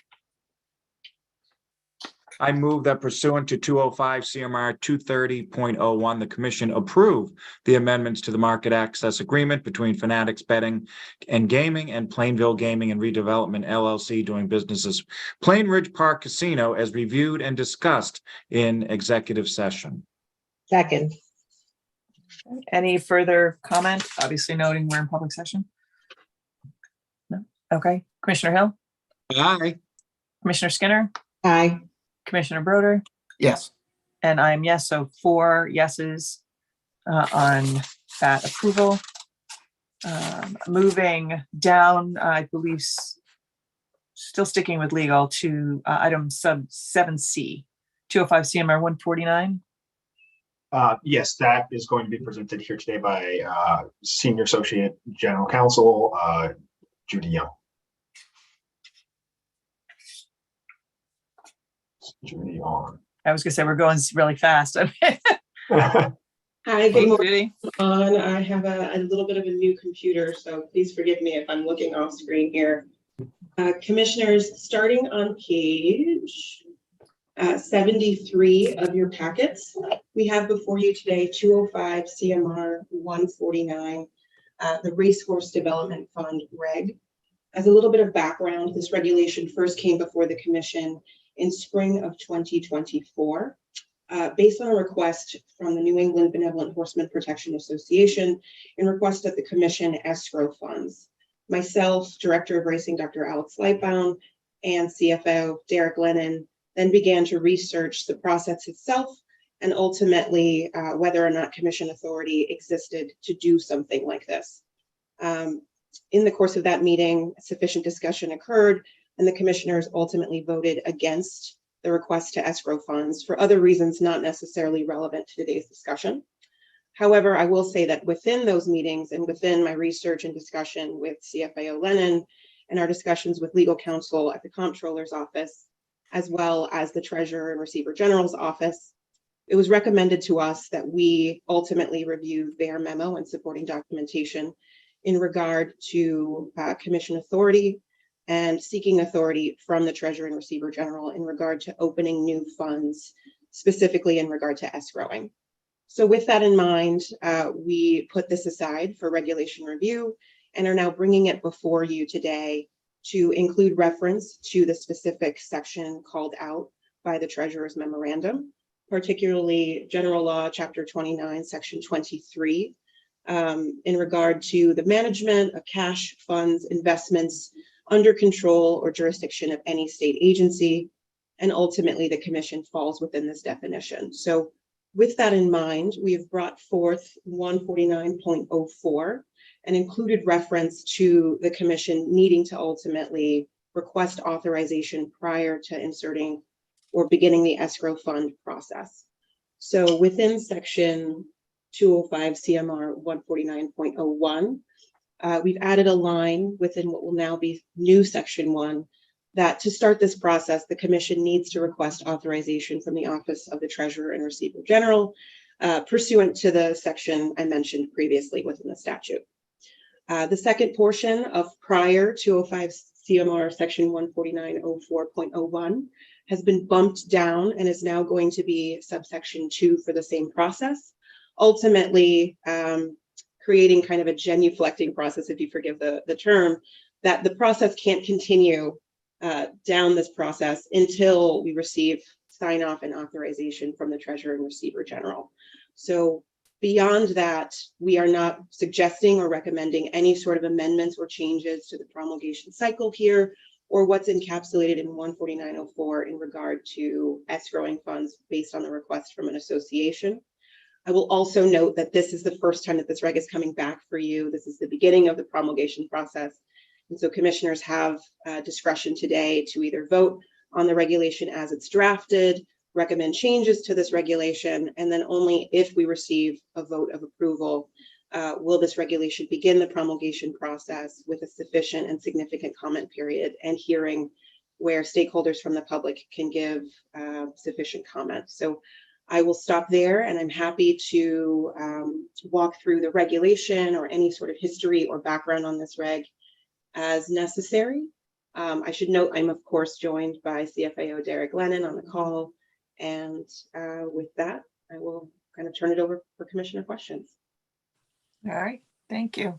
I move that pursuant to 205 CMR 230.01, the commission approve the amendments to the market access agreement between Fanatics Betting and Gaming and Plainville Gaming and Redevelopment LLC doing business as Plain Ridge Park Casino as reviewed and discussed in executive session. Second. Any further comment? Obviously noting we're in public session. No? Okay. Commissioner Hill? Aye. Commissioner Skinner? Aye. Commissioner Broder? Yes. And I'm yes, so 4 yeses on that approval. Moving down, I believe, still sticking with legal to item sub 7C, 205 CMR 149. Yes, that is going to be presented here today by Senior Associate General Counsel Judy Young. Judy on. I was gonna say we're going really fast. Hi, good Hey, morning. Judy. I have a little bit of a new computer, so please forgive me if I'm looking off screen here. Commissioners, starting on page 73 of your packets, we have before you today 205 CMR 149, the Racehorse Development Fund reg. As a little bit of background, this regulation first came before the commission in spring of 2024, based on a request from the New England Benevolent Horseman Protection Association in request that the commission escrow funds. Myself, Director of Racing, Dr. Alex Lightbound, and CFO Derek Lennon then began to research the process itself and ultimately whether or not commission authority existed to do something like this. In the course of that meeting, sufficient discussion occurred, and the commissioners ultimately voted against the request to escrow funds for other reasons not necessarily relevant to today's discussion. However, I will say that within those meetings and within my research and discussion with CFAO Lennon and our discussions with legal counsel at the Comptroller's office, as well as the Treasurer and Receiver General's office, it was recommended to us that we ultimately review their memo and supporting documentation in regard to commission authority and seeking authority from the Treasurer and Receiver General in regard to opening new funds, specifically in regard to escrowing. So with that in mind, we put this aside for regulation review and are now bringing it before you today to include reference to the specific section called out by the Treasurer's memorandum, particularly General Law, Chapter 29, Section 23, in regard to the management of cash, funds, investments, under control or jurisdiction of any state agency, and ultimately the commission falls within this definition. So with that in mind, we have brought forth 149.04 and included reference to the commission needing to ultimately request authorization prior to inserting or beginning the escrow fund process. So within section 205 CMR 149.01, we've added a line within what will now be new section 1 that to start this process, the commission needs to request authorization from the Office of the Treasurer and Receiver General, pursuant to the section I mentioned previously within the statute. The second portion of prior 205 CMR section 149.04.01 has been bumped down and is now going to be subsection 2 for the same process, ultimately creating kind of a genuflecting process, if you forgive the term, that the process can't continue down this process until we receive sign off and authorization from the Treasurer and Receiver General. So beyond that, we are not suggesting or recommending any sort of amendments or changes to the promulgation cycle here, or what's encapsulated in 149.04 in regard to escrowing funds based on the request from an association. I will also note that this is the first time that this reg is coming back for you. This is the beginning of the promulgation process. And so commissioners have discretion today to either vote on the regulation as it's drafted, recommend changes to this regulation, and then only if we receive a vote of approval will this regulation begin the promulgation process with a sufficient and significant comment period and hearing where stakeholders from the public can give sufficient comment. So I will stop there, and I'm happy to walk through the regulation or any sort of history or background on this reg as necessary. I should note I'm of course joined by CFAO Derek Lennon on the call, and with that, I will kind of turn it over for commissioner questions. All right, thank you.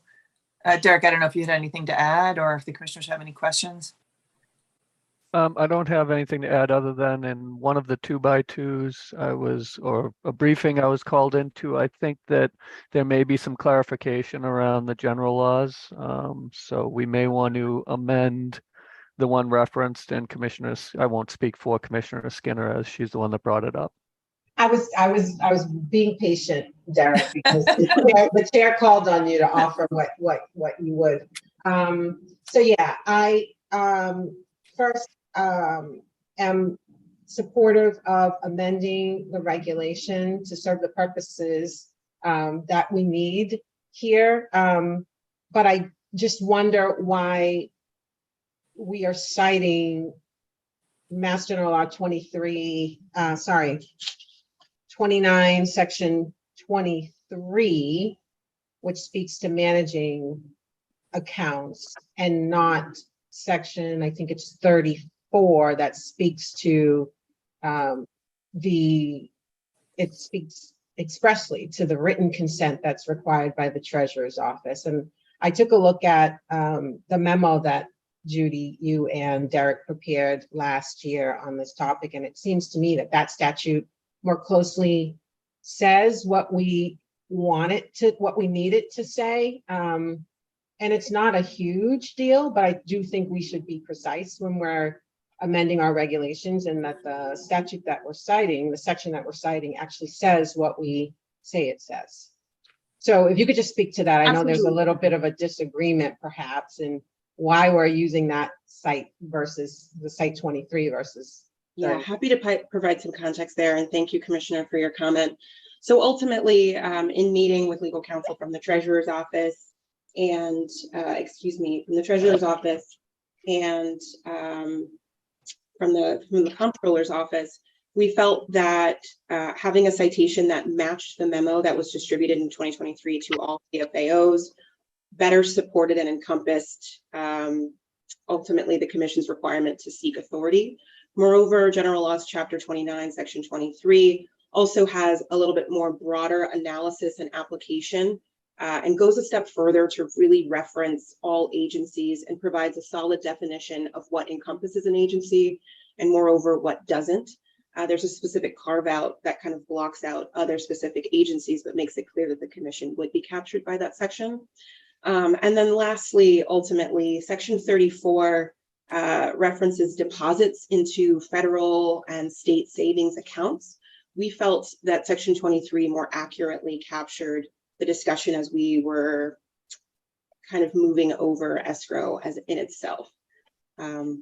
Derek, I don't know if you had anything to add or if the commissioners have any questions. I don't have anything to add other than in one of the 2x2s or a briefing I was called into, I think that there may be some clarification around the general laws. So we may want to amend the one referenced in I won't speak for Commissioner Skinner as she's the one that brought it up. I was being patient, Derek, because the chair called on you to offer what you would. So yeah, I first am supportive of amending the regulation to serve the purposes that we need here. But I just wonder why we are citing Mass General Law 29, Section 23, which speaks to managing accounts, and not section, I think it's 34, that speaks to it speaks expressly to the written consent that's required by the treasurer's office. And I took a look at the memo that Judy, you and Derek prepared last year on this topic, and it seems to me that that statute more closely says what we want it to, what we need it to say. And it's not a huge deal, but I do think we should be precise when we're amending our regulations, and that the statute that we're citing, the section that we're citing, actually says what we say it says. So if you could just speak to that. I know there's a little bit of a disagreement perhaps in why we're using that site versus the site 23 versus. Yeah, happy to provide some context there, and thank you, Commissioner, for your comment. So ultimately, in meeting with legal counsel from the Treasurer's Office and, from the Treasurer's Office and from the Comptroller's Office, we felt that having a citation that matched the memo that was distributed in 2023 to all CFAOs better supported and encompassed ultimately the Commission's requirement to seek authority. Moreover, General Laws Chapter 29, Section 23 also has a little bit more broader analysis and application and goes a step further to really reference all agencies and provides a solid definition of what encompasses an agency and moreover what doesn't. There's a specific carve out that kind of blocks out other specific agencies but makes it clear that the Commission would be captured by that section. And then lastly, ultimately, Section 34 references deposits into federal and state savings accounts. We felt that Section 23 more accurately captured the discussion as we were kind of moving over escrow as in itself. GC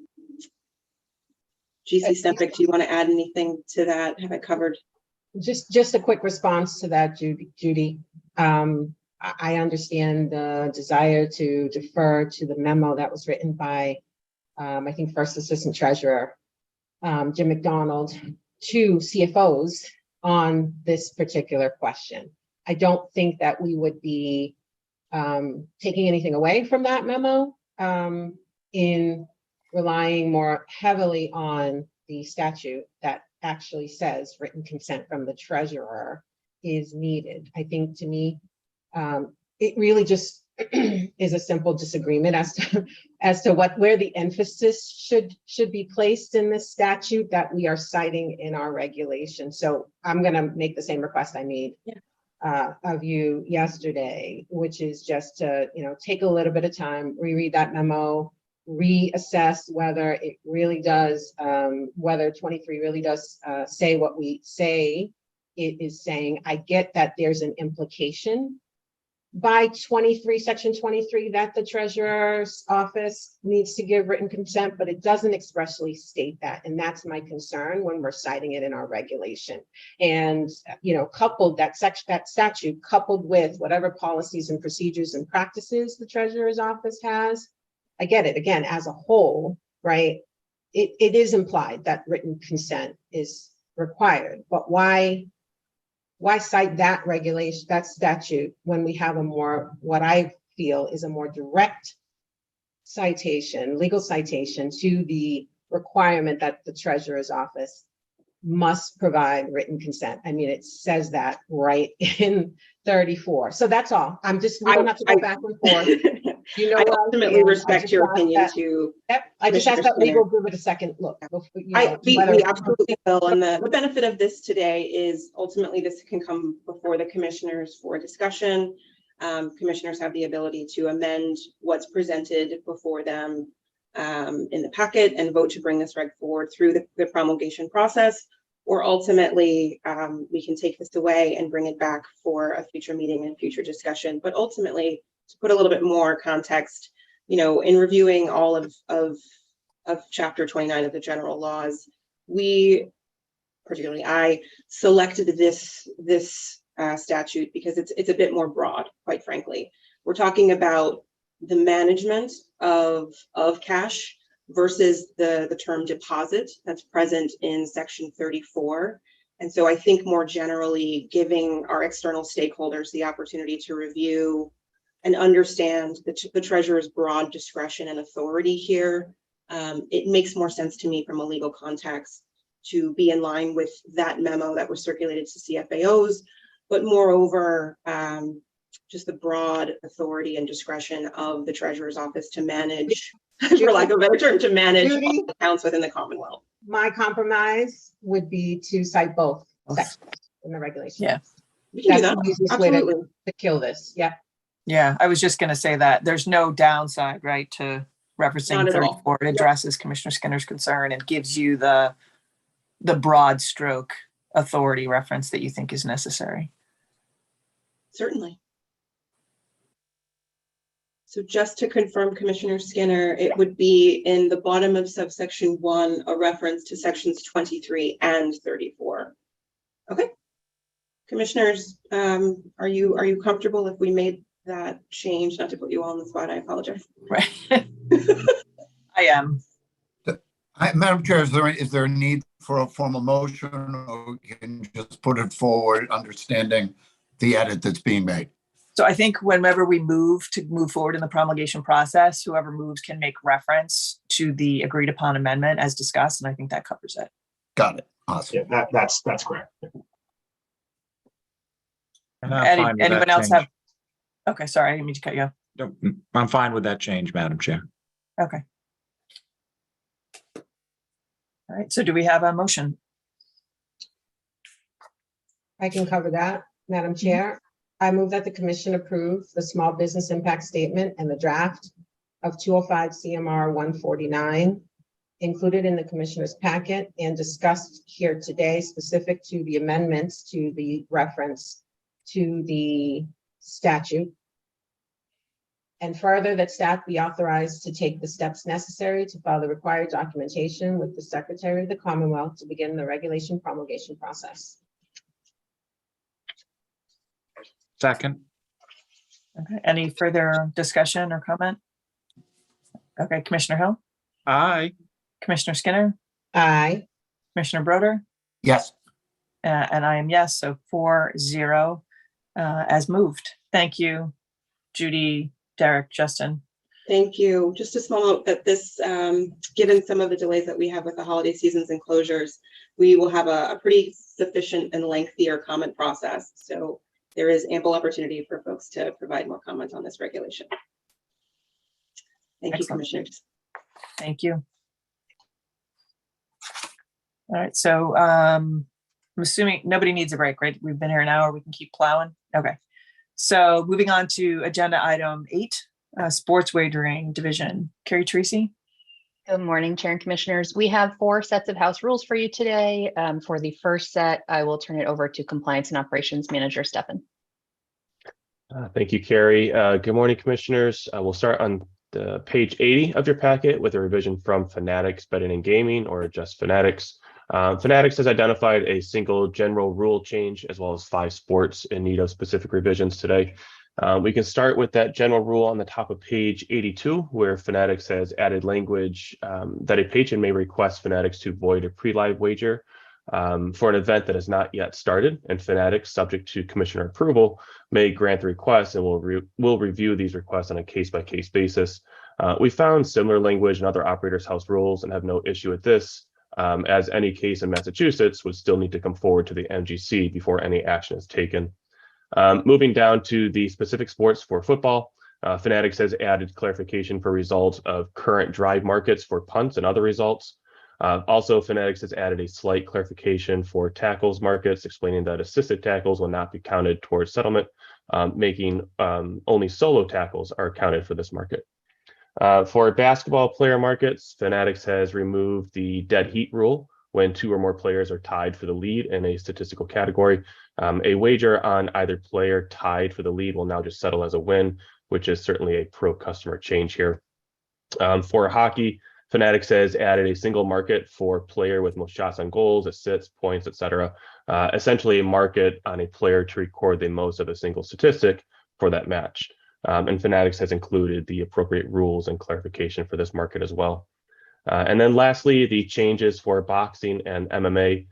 Stempic, do you want to add anything to that? Have I covered? Just a quick response to that, Judy. I understand the desire to defer to the memo that was written by, I think, First Assistant Treasurer Jim McDonald to CFOs on this particular question. I don't think that we would be taking anything away from that memo in relying more heavily on the statute that actually says written consent from the treasurer is needed. I think, to me, it really just is a simple disagreement as to where the emphasis should be placed in this statute that we are citing in our regulation. So I'm going to make the same request I made of you yesterday, which is just to take a little bit of time, reread that memo, reassess whether it really does, whether 23 really does say what we say it is saying, I get that there's an implication by 23, section 23, that the treasurer's office needs to give written consent, but it doesn't expressly state that. And that's my concern when we're citing it in our regulation. And, coupled that statute coupled with whatever policies and procedures and practices the treasurer's office has, I get it, again, as a whole, right? It is implied that written consent is required, but why cite that regulation, that statute, when we have a more, what I feel is a more direct citation, legal citation to the requirement that the treasurer's office must provide written consent. I mean, it says that right in 34. So that's all. We don't have to go back and forth. I ultimately respect your opinion too. Yep, I just asked that legal give it a second look. We absolutely will. And the benefit of this today is ultimately this can come before the commissioners for discussion. Commissioners have the ability to amend what's presented before them in the packet and vote to bring this reg forward through the promulgation process. Or ultimately, we can take this away and bring it back for a future meeting and future discussion. But ultimately, to put a little bit more context, in reviewing all of chapter 29 of the general laws, particularly I selected this statute because it's a bit more broad, quite frankly. We're talking about the management of cash versus the term deposit that's present in section 34. And so I think more generally giving our external stakeholders the opportunity to review and understand the treasurer's broad discretion and authority here, it makes more sense to me from a legal context to be in line with that memo that was circulated to CFAOs, but moreover, just the broad authority and discretion of the treasurer's office to manage, for lack of a better term, to manage all accounts within the Commonwealth. My compromise would be to cite both sections in the regulation. Yeah. We can do That's that. the easiest Absolutely. way to kill this. Yeah. Yeah, I was just going to say that there's no downside, right, to referencing Not at all. 34. It addresses Commissioner Skinner's concern and gives you the broad stroke authority reference that you think is necessary. Certainly. So just to confirm, Commissioner Skinner, it would be in the bottom of subsection 1, a reference to sections 23 and 34. Okay. Commissioners, are you comfortable if we made that change? Not to put you all on the spot, I apologize. Right. I am. Madam Chair, is there a need for a formal motion, or we can just put it forward, understanding the edit that's being made? So I think whenever we move forward in the promulgation process, whoever moves can make reference to the agreed upon amendment as discussed, and I think that covers it. Got it. Awesome. Yeah, that's correct. And I'm fine with that Anyone else change. have? Okay, sorry, I didn't mean to cut you off. No, I'm fine with that change, Madam Chair. Okay. All right, so do we have a motion? I can cover that, Madam Chair. I move that the commission approve the small business impact statement and the draft of 205 CMR 149 included in the commissioner's packet and discussed here today, specific to the amendments to the reference to the statute. And further, that staff be authorized to take the steps necessary to file the required documentation with the Secretary of the Commonwealth to begin the regulation promulgation process. Second. Okay, any further discussion or comment? Okay, Commissioner Hill, Aye. Commissioner Skinner, Aye. Commissioner Broder, Yes. and I am yes, so 4-0 as moved. Thank you, Judy, Derek, Justin. Thank you. Just a small note that this, given some of the delays that we have with the holiday seasons and closures, we will have a pretty sufficient and lengthier comment process. So there is ample opportunity for folks to provide more comments on this regulation. Thank you, Excellent. Commissioners. Thank you. All right, so I'm assuming nobody needs a break, right? We've been here an hour, we can keep plowing. Okay. So moving on to agenda item 8, sports wagering division. Carrie Tracy. Good morning, Chair and Commissioners. We have 4 sets of House rules for you today. For the first set, I will turn it over to Compliance and Operations Manager Stefan. Thank you, Carrie. Good morning, Commissioners. We'll start on the page 80 of your packet with a revision from Fanatics Betting and Gaming, or just Fanatics. Fanatics has identified a single general rule change as well as 5 sports in need of specific revisions today. We can start with that general rule on the top of page 82, where Fanatics has added language that a patron may request Fanatics to void a pre-live wager for an event that has not yet started, and Fanatics, subject to commissioner approval, may grant the request and will review these requests on a case-by-case basis. We found similar language in other operators' house rules and have no issue with this, as any case in Massachusetts would still need to come forward to the MGC before any action is taken. Moving down to the specific sports for football, Fanatics has added clarification for results of current drive markets for punts and other results. Also, Fanatics has added a slight clarification for tackles markets, explaining that assisted tackles will not be counted towards settlement, making only solo tackles are counted for this market. For basketball player markets, Fanatics has removed the dead heat rule when 2 or more players are tied for the lead in a statistical category. A wager on either player tied for the lead will now just settle as a win, which is certainly a pro-customer change here. For hockey, Fanatics has added a single market for player with most shots on goals, assists, points, etc. Essentially a market on a player to record the most of a single statistic for that match. And Fanatics has included the appropriate rules and clarification for this market as well. And then lastly, the changes for boxing and MMA,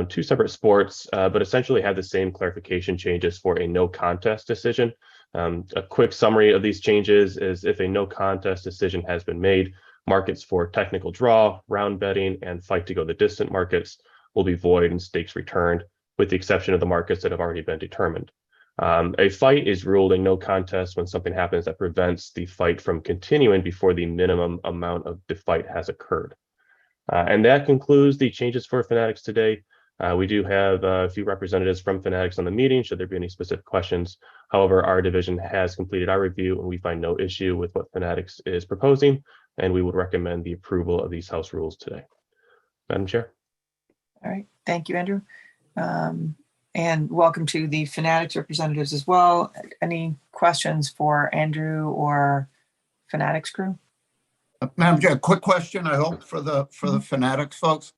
2 separate sports, but essentially have the same clarification changes for a no contest decision. A quick summary of these changes is if a no contest decision has been made, markets for technical draw, round betting, and fight to go the distant markets will be void and stakes returned, with the exception of the markets that have already been determined. A fight is ruled a no contest when something happens that prevents the fight from continuing before the minimum amount of the fight has occurred. And that concludes the changes for Fanatics today. We do have a few representatives from Fanatics on the meeting, should there be any specific questions. However, our division has completed our review and we find no issue with what Fanatics is proposing, and we would recommend the approval of these house rules today. Madam Chair. All right, thank you, Andrew. And welcome to the Fanatics representatives as well. Any questions for Andrew or Fanatics crew? Madam Chair, quick question, I hope, for the Fanatics folks.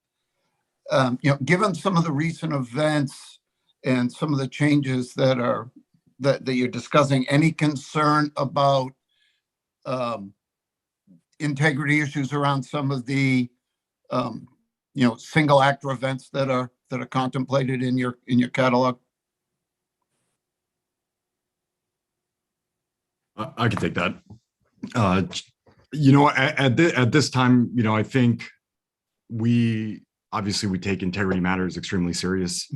Given some of the recent events and some of the changes that you're discussing, any concern about integrity issues around some of the single actor events that are contemplated in your catalog? I can take that. At this time, I think we take integrity matters extremely serious.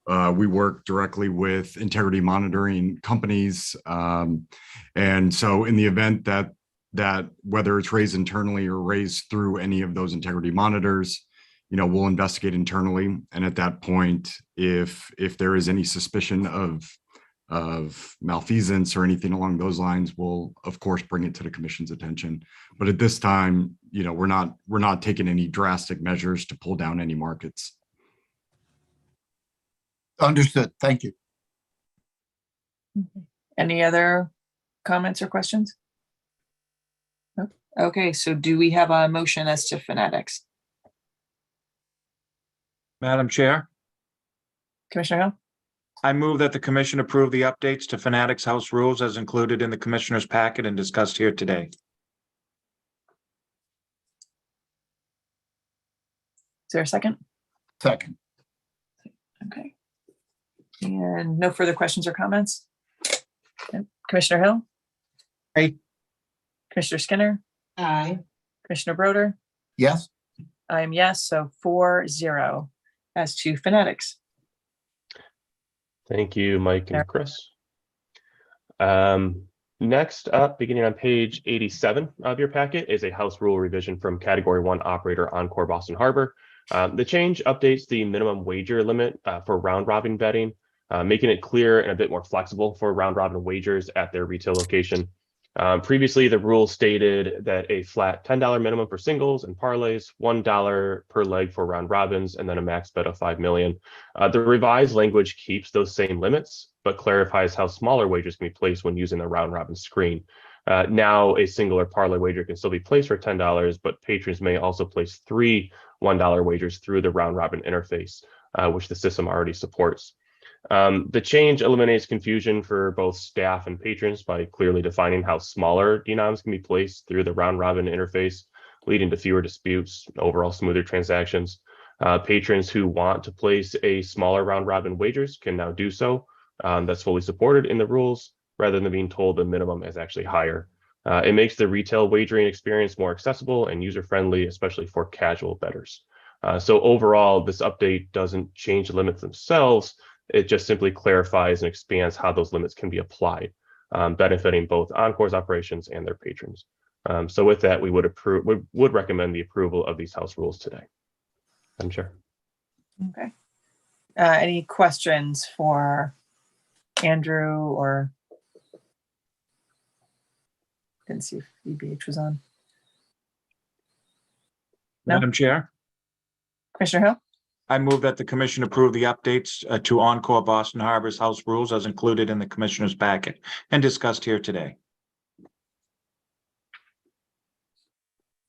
We work directly with integrity monitoring companies. And so in the event that whether it's raised internally or raised through any of those integrity monitors, we'll investigate internally. And at that point, if there is any suspicion of malfeasance or anything along those lines, we'll of course bring it to the commission's attention. But at this time, we're not taking any drastic measures to pull down any markets. Understood. Thank you. Any other comments or questions? No? Okay, so do we have a motion as to Fanatics? Madam Chair, Commissioner Hill? I move that the commission approve the updates to Fanatics House rules as included in the commissioner's packet and discussed here today. Is there a second? Second. Okay. And no further questions or comments? Okay. Commissioner Hill? Aye. Commissioner Skinner? Aye. Commissioner Broder? Yes. I am yes, so 4-0 as to Fanatics. Thank you, Mike and Chris. Next up, beginning on page 87 of your packet, is a house rule revision from Category 1 operator Encore Boston Harbor. The change updates the minimum wager limit for round-robin betting, making it clear and a bit more flexible for round-robin wagers at their retail location. Previously, the rule stated that a flat $10 minimum for singles and parlays, $1 per leg for round robins, and then a max bet of 5 million. The revised language keeps those same limits, but clarifies how smaller wagers can be placed when using the round robin screen. Now, a single or parlay wager can still be placed for $10, but patrons may also place 3 $1 wagers through the round robin interface, which the system already supports. The change eliminates confusion for both staff and patrons by clearly defining how smaller denoms can be placed through the round robin interface, leading to fewer disputes, overall smoother transactions. Patrons who want to place a smaller round robin wagers can now do so. That's fully supported in the rules, rather than being told the minimum is actually higher. It makes the retail wagering experience more accessible and user-friendly, especially for casual bettors. So overall, this update doesn't change the limits themselves. It just simply clarifies and expands how those limits can be applied, benefiting both Encore's operations and their patrons. So with that, we would recommend the approval of these house rules today. I'm sure. Okay. Any questions for Andrew or didn't see if EBH was on. No? Madam Chair, Commissioner Hill? I move that the commission approve the updates to Encore Boston Harbor's house rules as included in the commissioner's packet and discussed here today.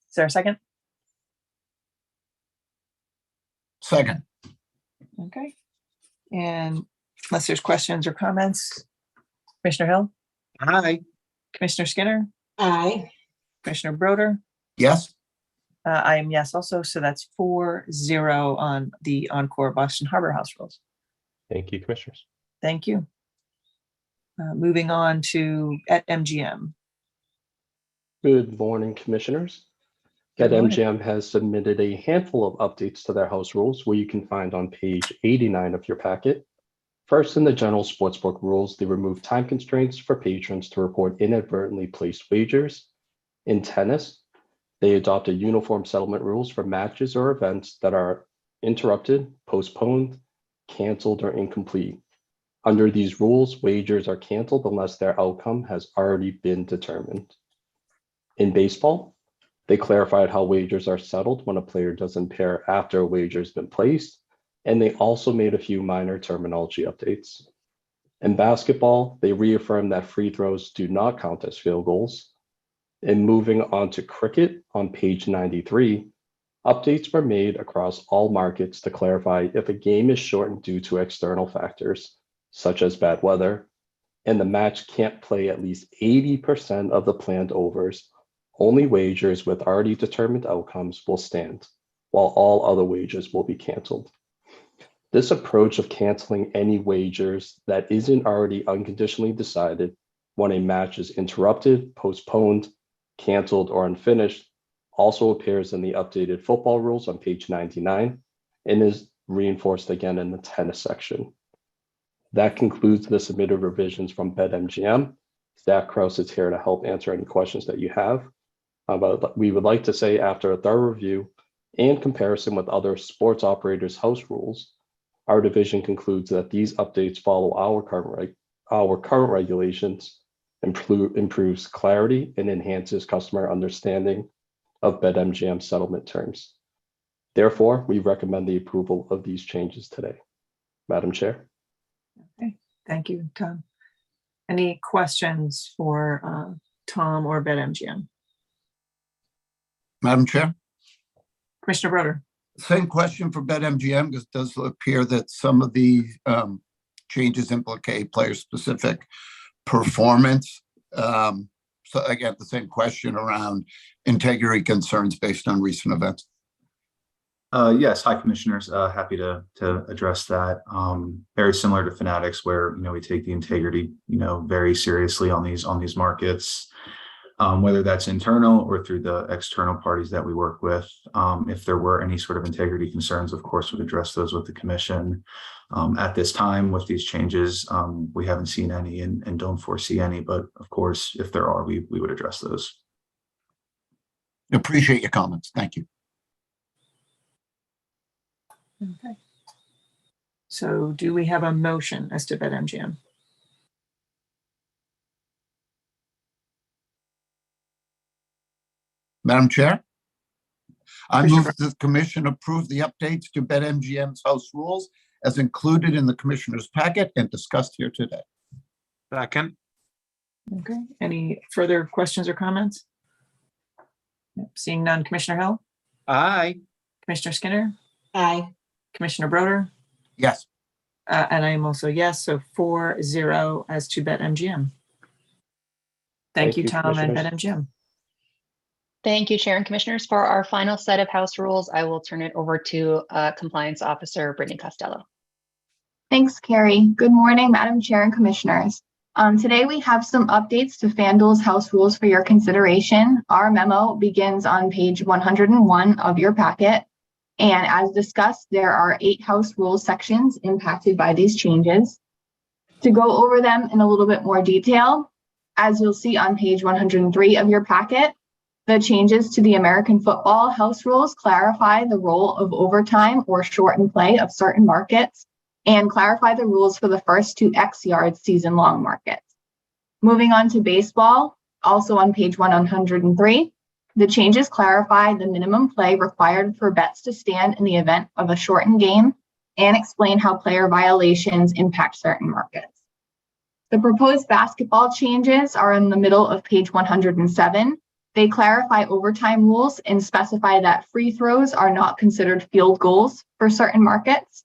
Is there a second? Second. Okay. And unless there's questions or comments, Commissioner Hill? Aye. Commissioner Skinner? Aye. Commissioner Broder? Yes. I am yes also, so that's 4-0 on the Encore Boston Harbor House rules. Thank you, commissioners. Thank you. Moving on to at MGM. Good morning, commissioners. Good morning. BetMGM has submitted a handful of updates to their house rules, where you can find on page 89 of your packet. First, in the general sportsbook rules, they remove time constraints for patrons to report inadvertently placed wagers. In tennis, they adopted uniform settlement rules for matches or events that are interrupted, postponed, canceled, or incomplete. Under these rules, wagers are canceled unless their outcome has already been determined. In baseball, they clarified how wagers are settled when a player doesn't pair after a wager has been placed, and they also made a few minor terminology updates. In basketball, they reaffirmed that free throws do not count as field goals. And moving on to cricket on page 93, updates were made across all markets to clarify if a game is shortened due to external factors, such as bad weather, and the match can't play at least 80% of the planned overs, only wagers with already determined outcomes will stand, while all other wagers will be canceled. This approach of canceling any wagers that isn't already unconditionally decided when a match is interrupted, postponed, canceled, or unfinished also appears in the updated football rules on page 99 and is reinforced again in the tennis section. That concludes the submitted revisions from BetMGM. Zach Kraus is here to help answer any questions that you have. But we would like to say, after a thorough review and comparison with other sports operators' house rules, our division concludes that these updates follow our current regulations, improves clarity, and enhances customer understanding of BetMGM settlement terms. Therefore, we recommend the approval of these changes today. Madam Chair. Okay, thank you, Tom. Any questions for Tom or BetMGM? Madam Chair, Commissioner Broder? same question for BetMGM, because it does appear that some of the changes implicate player-specific performance. So again, the same question around integrity concerns based on recent events. Yes, hi commissioners. Happy to address that. Very similar to Fanatics, where we take the integrity very seriously on these markets, whether that's internal or through the external parties that we work with. If there were any sort of integrity concerns, of course, we'd address those with the commission. At this time, with these changes, we haven't seen any and don't foresee any. But of course, if there are, we would address those. Appreciate your comments. Thank you. Okay. So do we have a motion as to BetMGM? Madam Chair, I move Commissioner- that the commission approve the updates to BetMGM's house rules as included in the commissioner's packet and discussed here today. Second. Okay, any further questions or comments? Seeing none, Commissioner Hill, Aye. Commissioner Skinner, Aye. Commissioner Broder, Yes. and I am also yes, so 4-0 as to BetMGM. Thank you, Tom and Commissioners. BetMGM. Thank you, Chair and Commissioners. For our final set of House rules, I will turn it over to Compliance Officer Brittany Costello. Thanks, Carrie. Good morning, Madam Chair and Commissioners. Today we have some updates to FanDuel's House rules for your consideration. Our memo begins on page 101 of your packet. And as discussed, there are 8 House rules sections impacted by these changes. To go over them in a little bit more detail, as you'll see on page 103 of your packet, the changes to the American football House rules clarify the role of overtime or shortened play of certain markets and clarify the rules for the first 2 X-yard season-long markets. Moving on to baseball, also on page 103, the changes clarify the minimum play required for bets to stand in the event of a shortened game and explain how player violations impact certain markets. The proposed basketball changes are in the middle of page 107. They clarify overtime rules and specify that free throws are not considered field goals for certain markets.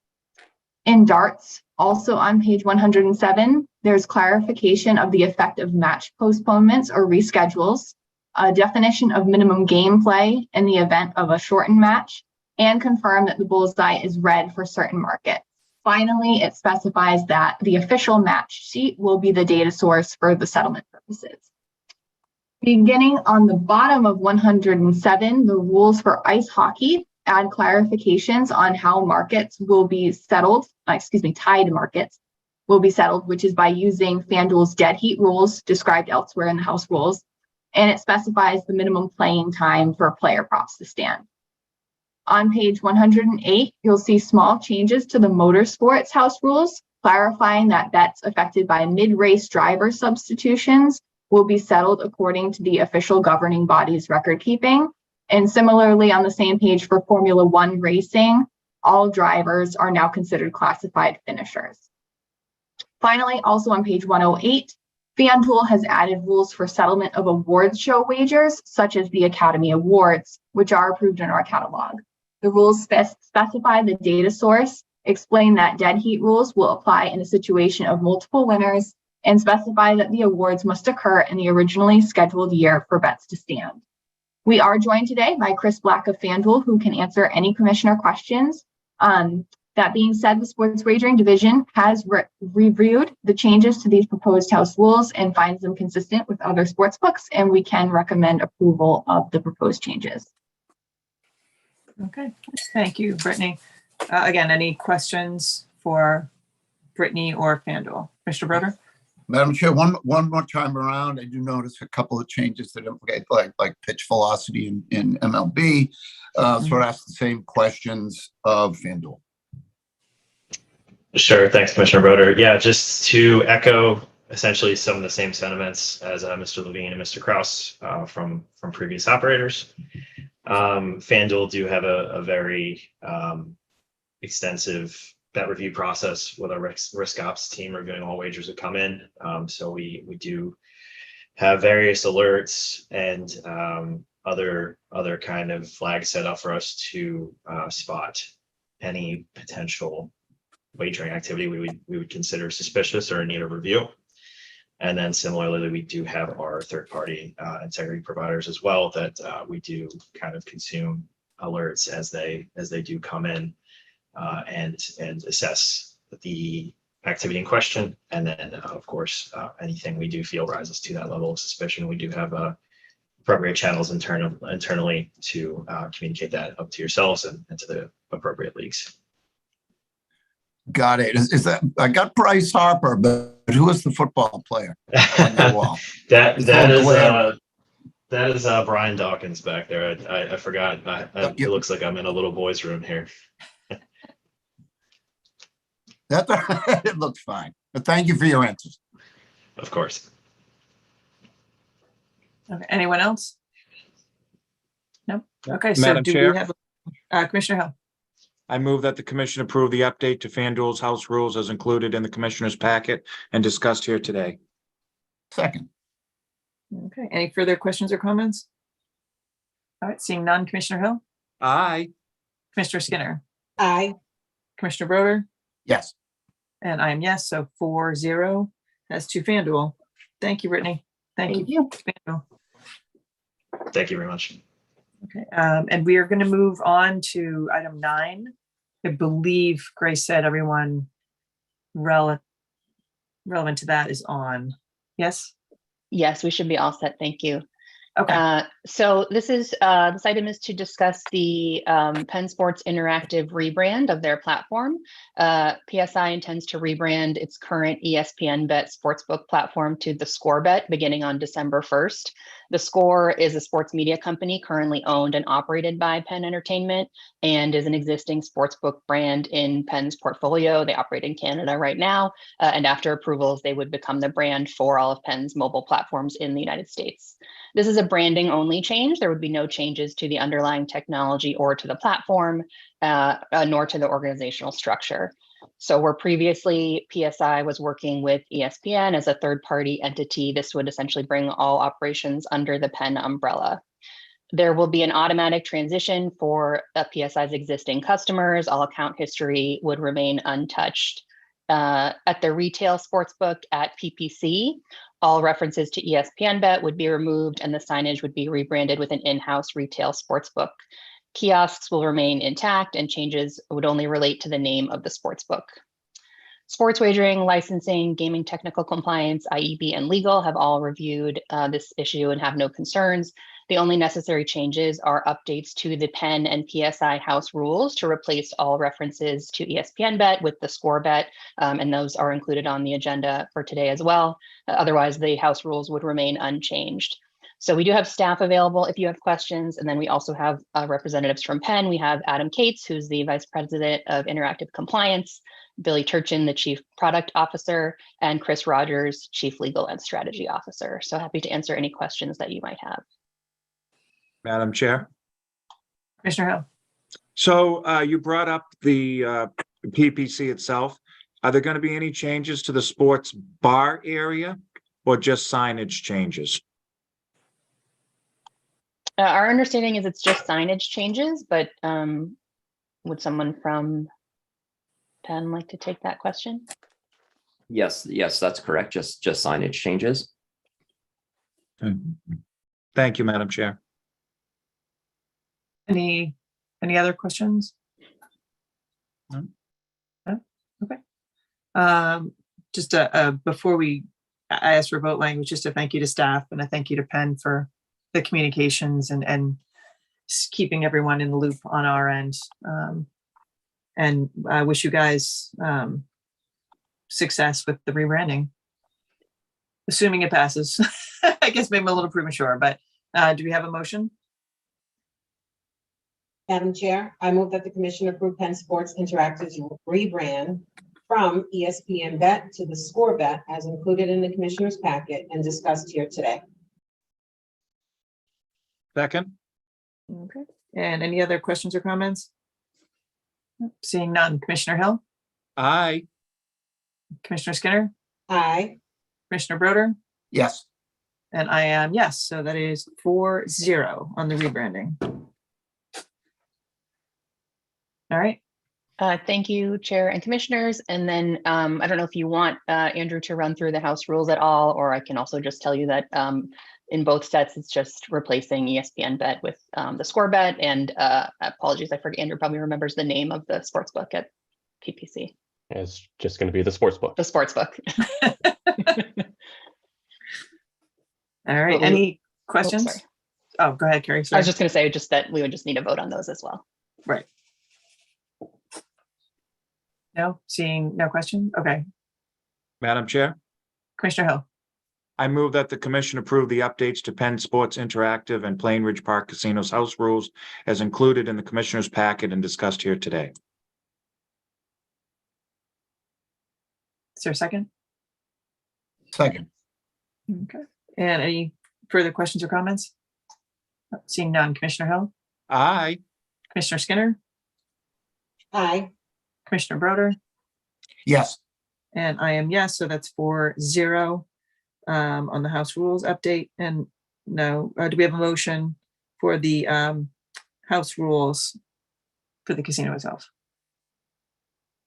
In darts, also on page 107, there's clarification of the effect of match postponements or reschedules, a definition of minimum game play in the event of a shortened match, and confirm that the bullseye is red for certain markets. Finally, it specifies that the official match sheet will be the data source for the settlement purposes. Beginning on the bottom of 107, the rules for ice hockey add clarifications on how markets will be settled, tied markets will be settled, which is by using FanDuel's dead heat rules described elsewhere in the House rules, and it specifies the minimum playing time for player props to stand. On page 108, you'll see small changes to the motorsports House rules, clarifying that bets affected by mid-race driver substitutions will be settled according to the official governing body's record keeping. And similarly, on the same page for Formula One racing, all drivers are now considered classified finishers. Finally, also on page 108, FanDuel has added rules for settlement of awards show wagers, such as the Academy Awards, which are approved in our catalog. The rules specify the data source, explain that dead heat rules will apply in a situation of multiple winners, and specify that the awards must occur in the originally scheduled year for bets to stand. We are joined today by Chris Black of FanDuel, who can answer any commissioner questions. That being said, the Sports Wagering Division has reviewed the changes to these proposed House rules and finds them consistent with other sports books, and we can recommend approval of the proposed changes. Okay, thank you, Brittany. Again, any questions for Brittany or FanDuel? Mr. Broder? Madam Chair, one more time around, I do notice a couple of changes that implicate like pitch velocity in MLB. So I ask the same questions of FanDuel. Sure. Thanks, Commissioner Broder. Yeah, just to echo essentially some of the same sentiments as Mr. Levine and Mr. Kraus from previous operators. FanDuel do have a very extensive bet review process with our risk ops team reviewing all wagers that come in. So we do have various alerts and other kind of flags set up for us to spot any potential wagering activity we would consider suspicious or in need of review. And then similarly, we do have our third-party integrity providers as well that we do kind of consume alerts as they do come in and assess the activity in question. And then, of course, anything we do feel rises to that level of suspicion, we do have appropriate channels internally to communicate that up to yourselves and to the appropriate leagues. Got it. Is that I got Bryce Harper, but who is the football player on your wall? that is Brian Dawkins back there. I forgot. It looks like I'm in a little boy's room here. It looks fine. But thank you for your answers. Of course. Okay. Anyone else? No? Okay, so Madam do we Chair? have, Commissioner Hill? I move that the commission approve the update to FanDuel's house rules as included in the commissioner's packet and discussed here today. Second. Okay, any further questions or comments? All right, seeing none, Commissioner Hill, Aye. Commissioner Skinner, Aye. Commissioner Broder, Yes. and I am yes, so 4-0 as to FanDuel. Thank you, Brittany. Thank you. FanDuel. Thank you very much. Okay, and we are going to move on to item 9. I believe Grace said everyone relevant to that is on. Yes? Yes, we should be all set. Thank you. Okay. So this item is to discuss the Penn Sports Interactive rebrand of their platform. PSI intends to rebrand its current ESPN Bet Sportsbook platform to the Score Bet beginning on December 1st. The Score is a sports media company currently owned and operated by Penn Entertainment and is an existing sportsbook brand in Penn's portfolio. They operate in Canada right now, and after approvals, they would become the brand for all of Penn's mobile platforms in the United States. This is a branding only change. There would be no changes to the underlying technology or to the platform, nor to the organizational structure. So where previously PSI was working with ESPN as a third-party entity, this would essentially bring all operations under the Penn umbrella. There will be an automatic transition for PSI's existing customers. All account history would remain untouched. At the retail sportsbook at PPC, all references to ESPN Bet would be removed and the signage would be rebranded with an in-house retail sportsbook. Kiosks will remain intact and changes would only relate to the name of the sportsbook. Sports wagering, licensing, gaming technical compliance, IEB, and legal have all reviewed this issue and have no concerns. The only necessary changes are updates to the Penn and PSI house rules to replace all references to ESPN Bet with the Score Bet, and those are included on the agenda for today as well. Otherwise, the house rules would remain unchanged. So we do have staff available if you have questions, and then we also have representatives from Penn. We have Adam Cates, who's the Vice President of Interactive Compliance, Billy Turchin, the Chief Product Officer, and Chris Rogers, Chief Legal and Strategy Officer. So happy to answer any questions that you might have. Madam Chair. Commissioner Hill. So you brought up the PPC itself. Are there going to be any changes to the sports bar area or just signage changes? Our understanding is it's just signage changes, but would someone from Penn like to take that question? Yes, that's correct. Just signage changes. Thank you, Madam Chair. Any other questions? No? Okay. Just before I ask for vote language, just a thank you to staff and a thank you to Penn for the communications and keeping everyone in the loop on our end. And I wish you guys success with the rebranding. Assuming it passes. I guess maybe I'm a little premature, but do we have a motion? Madam Chair, I move that the commission approve Penn Sports Interactive's rebrand from ESPN Bet to the Score Bet as included in the commissioner's packet and discussed here today. Second. Okay. And any other questions or comments? Seeing none. Commissioner Hill? Aye. Commissioner Skinner? Aye. Commissioner Broder? Yes. And I am yes. So that is 4-0 on the rebranding. All right. Thank you, Chair and Commissioners. And then I don't know if you want Andrew to run through the House rules at all, or I can also just tell you that in both sets, it's just replacing ESPN Bet with the Score Bet. And apologies, I forget, Andrew probably remembers the name of the sportsbook at PPC. It's just going to be the sportsbook. The sportsbook. All right. Any questions? Oh, go ahead, Carrie. I was just going to say just that we would just need a vote on those as well. Right. No, seeing no question. Okay. Madam Chair. Commissioner Hill. I move that the commission approve the updates to Penn Sports Interactive and Plain Ridge Park Casino's house rules as included in the commissioner's packet and discussed here today. Is there a second? Second. Okay. And any further questions or comments? Seeing none, Commissioner Hill, Aye. Commissioner Skinner, Aye. Commissioner Broder, Yes. and I am yes, so that's 4-0 on the House Rules update. And no, do we have a motion for the House Rules for the casino itself?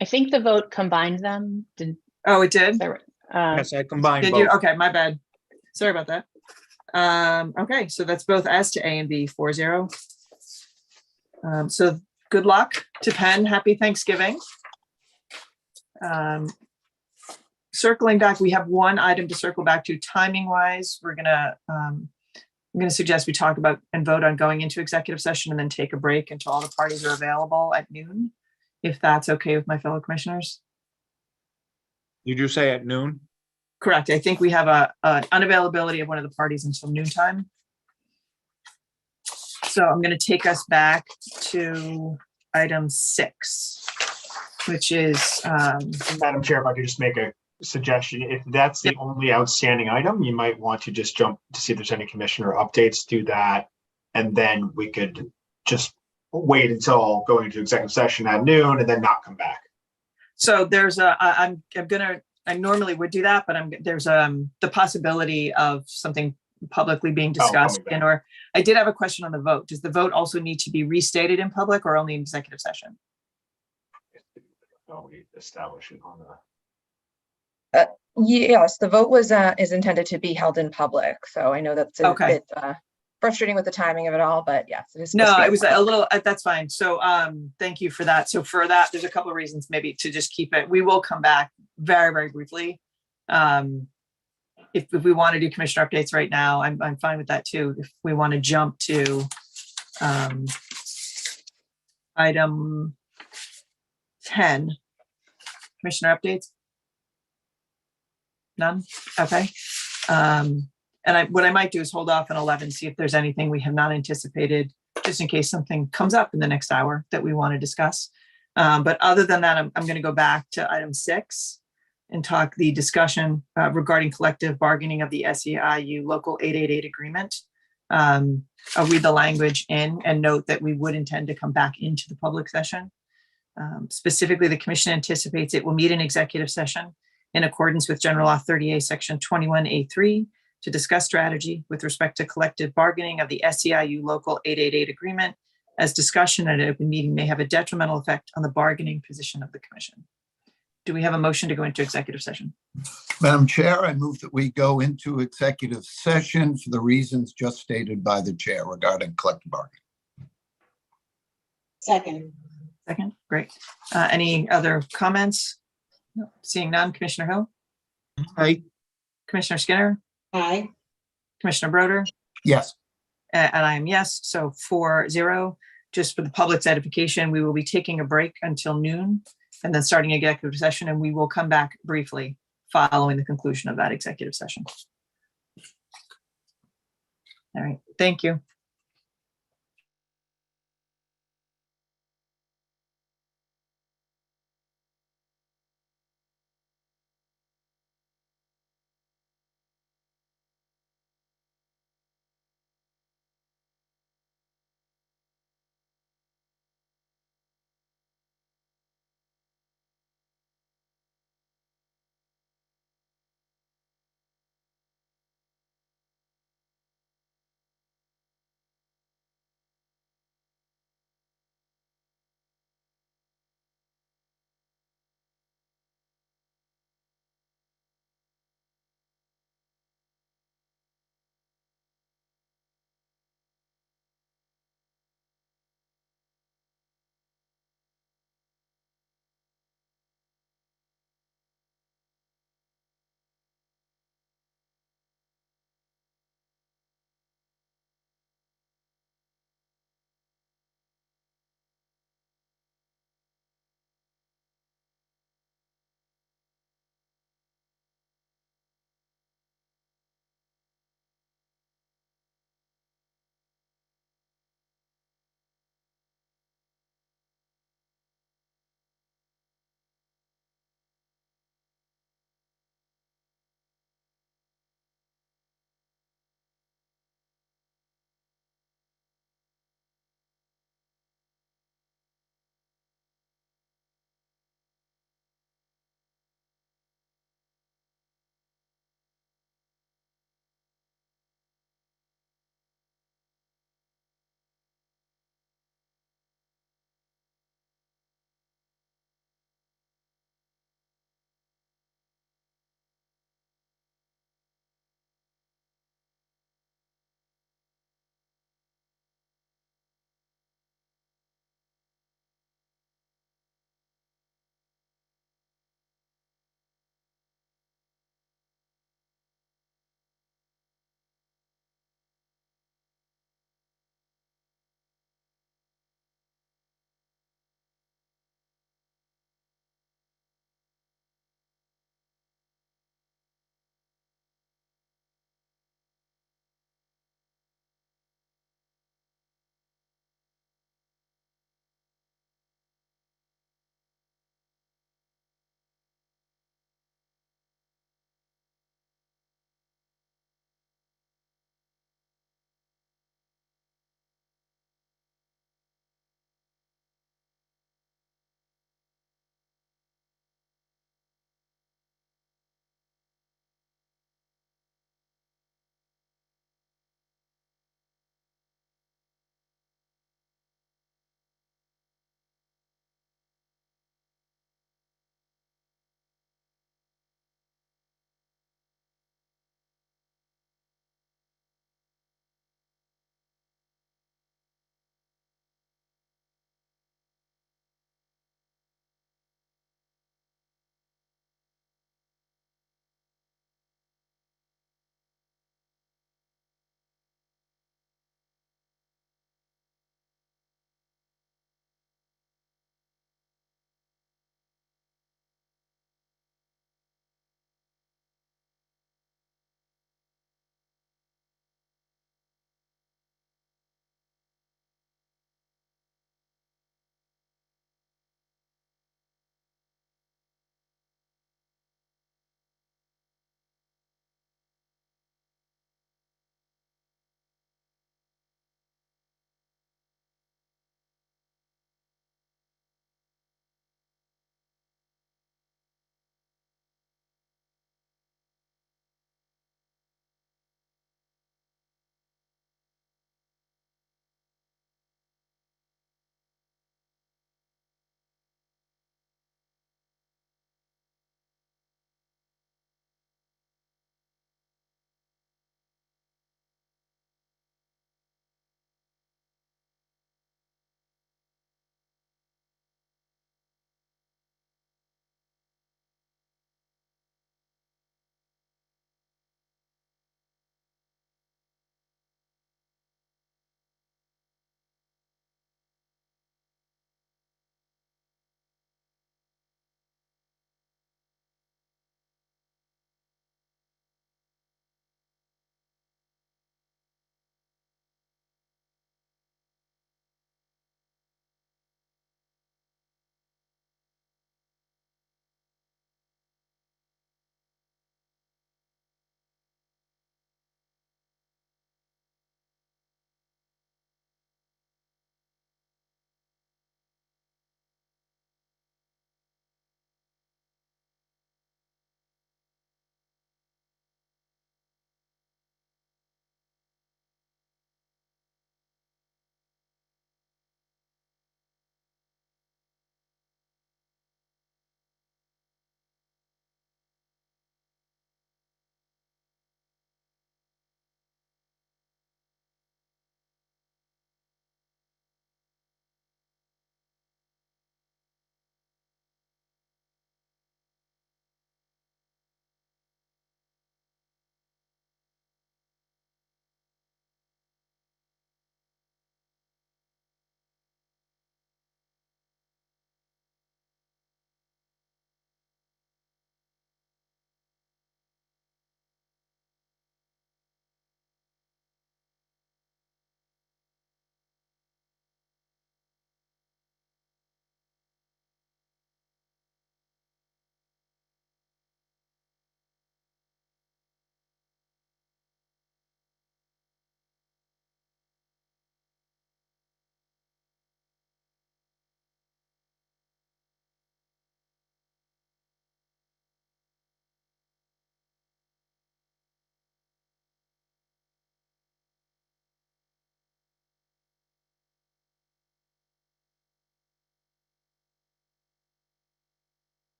I think the vote combined them. Oh, it did? Yes, I combined Did you? both. Okay, my bad. Sorry about that. Okay, so that's both as to A and B, 4-0. So good luck to Penn. Happy Thanksgiving. Circling back, we have one item to circle back to timing wise. I'm gonna suggest we talk about and vote on going into executive session and then take a break until all the parties are available at noon, if that's okay with my fellow commissioners. Did you say at noon? Correct. I think we have an unavailability of one of the parties until noon time. So I'm going to take us back to item 6, which is Madam Chair, if I could just make a suggestion, if that's the only outstanding item, you might want to just jump to see if there's any commissioner updates, do that. And then we could just wait until going into executive session at noon and then not come back. so there's I normally would do that, but there's the possibility of something publicly being discussed. coming back. Or I did have a question on the vote. Does the vote also need to be restated in public or only in executive session? Oh, we establish it on the. Yes, the vote was is intended to be held in public. So I know that's a bit frustrating with the timing of it all, but yes, it is. No, it was a little, that's fine. So thank you for that. So for that, there's a couple of reasons maybe to just keep it. We will come back very, very briefly. If we want to do commissioner updates right now, I'm fine with that too. If we want to jump to item 10, commissioner updates. None? Okay. And what I might do is hold off on 11, see if there's anything we have not anticipated, just in case something comes up in the next hour that we want to discuss. But other than that, I'm going to go back to item 6 and talk the discussion regarding collective bargaining of the SEIU Local 888 agreement. I'll read the language in and note that we would intend to come back into the public session. Specifically, the commission anticipates it will meet in executive session in accordance with General Law 30A, Section 21A3, to discuss strategy with respect to collective bargaining of the SEIU Local 888 agreement, as discussion at an open meeting may have a detrimental effect on the bargaining position of the commission. Do we have a motion to go into executive session? Madam Chair, I move that we go into executive session for the reasons just stated by the chair regarding collective bargaining. Second. Great. Any other comments? No. Seeing none, Commissioner Hill? Aye. Commissioner Skinner? Aye. Commissioner Broder? Yes. And I am yes, so 4-0. Just for the public's edification, we will be taking a break until noon and then starting executive session, and we will come back briefly following the conclusion of that executive session. All right, thank you.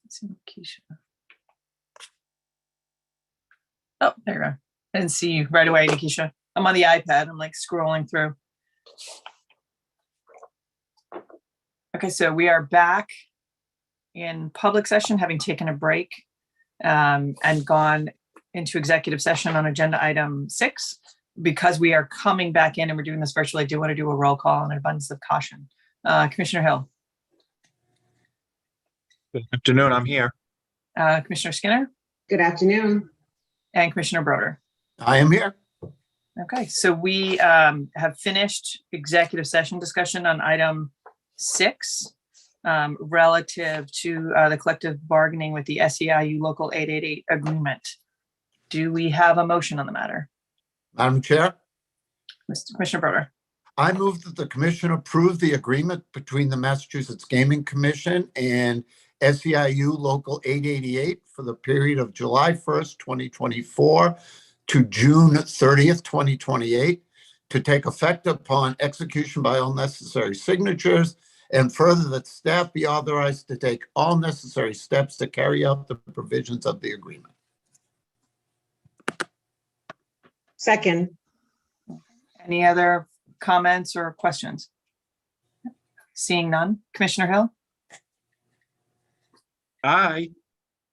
Let's see, Keisha. Oh, there you go. I didn't see you right away, Keisha. I'm on the iPad. I'm like scrolling through. Okay, so we are back in public session, having taken a break and gone into executive session on agenda item 6. Because we are coming back in and we're doing this virtually, I do want to do a roll call on an abundance of caution. Commissioner Hill. Good afternoon, I'm here. Commissioner Skinner. Good afternoon. And Commissioner Broder. I am here. Okay, so we have finished executive session discussion on item 6 relative to the collective bargaining with the SEIU Local 888 agreement. Do we have a motion on the matter? Madam Chair, Commissioner Broder. I move that the commission approve the agreement between the Massachusetts Gaming Commission and SEIU Local 888 for the period of July 1st, 2024 to June 30th, 2028, to take effect upon execution by all necessary signatures, and further that staff be authorized to take all necessary steps to carry out the provisions of the agreement. Second. Any other comments or questions? Seeing none. Commissioner Hill. Aye.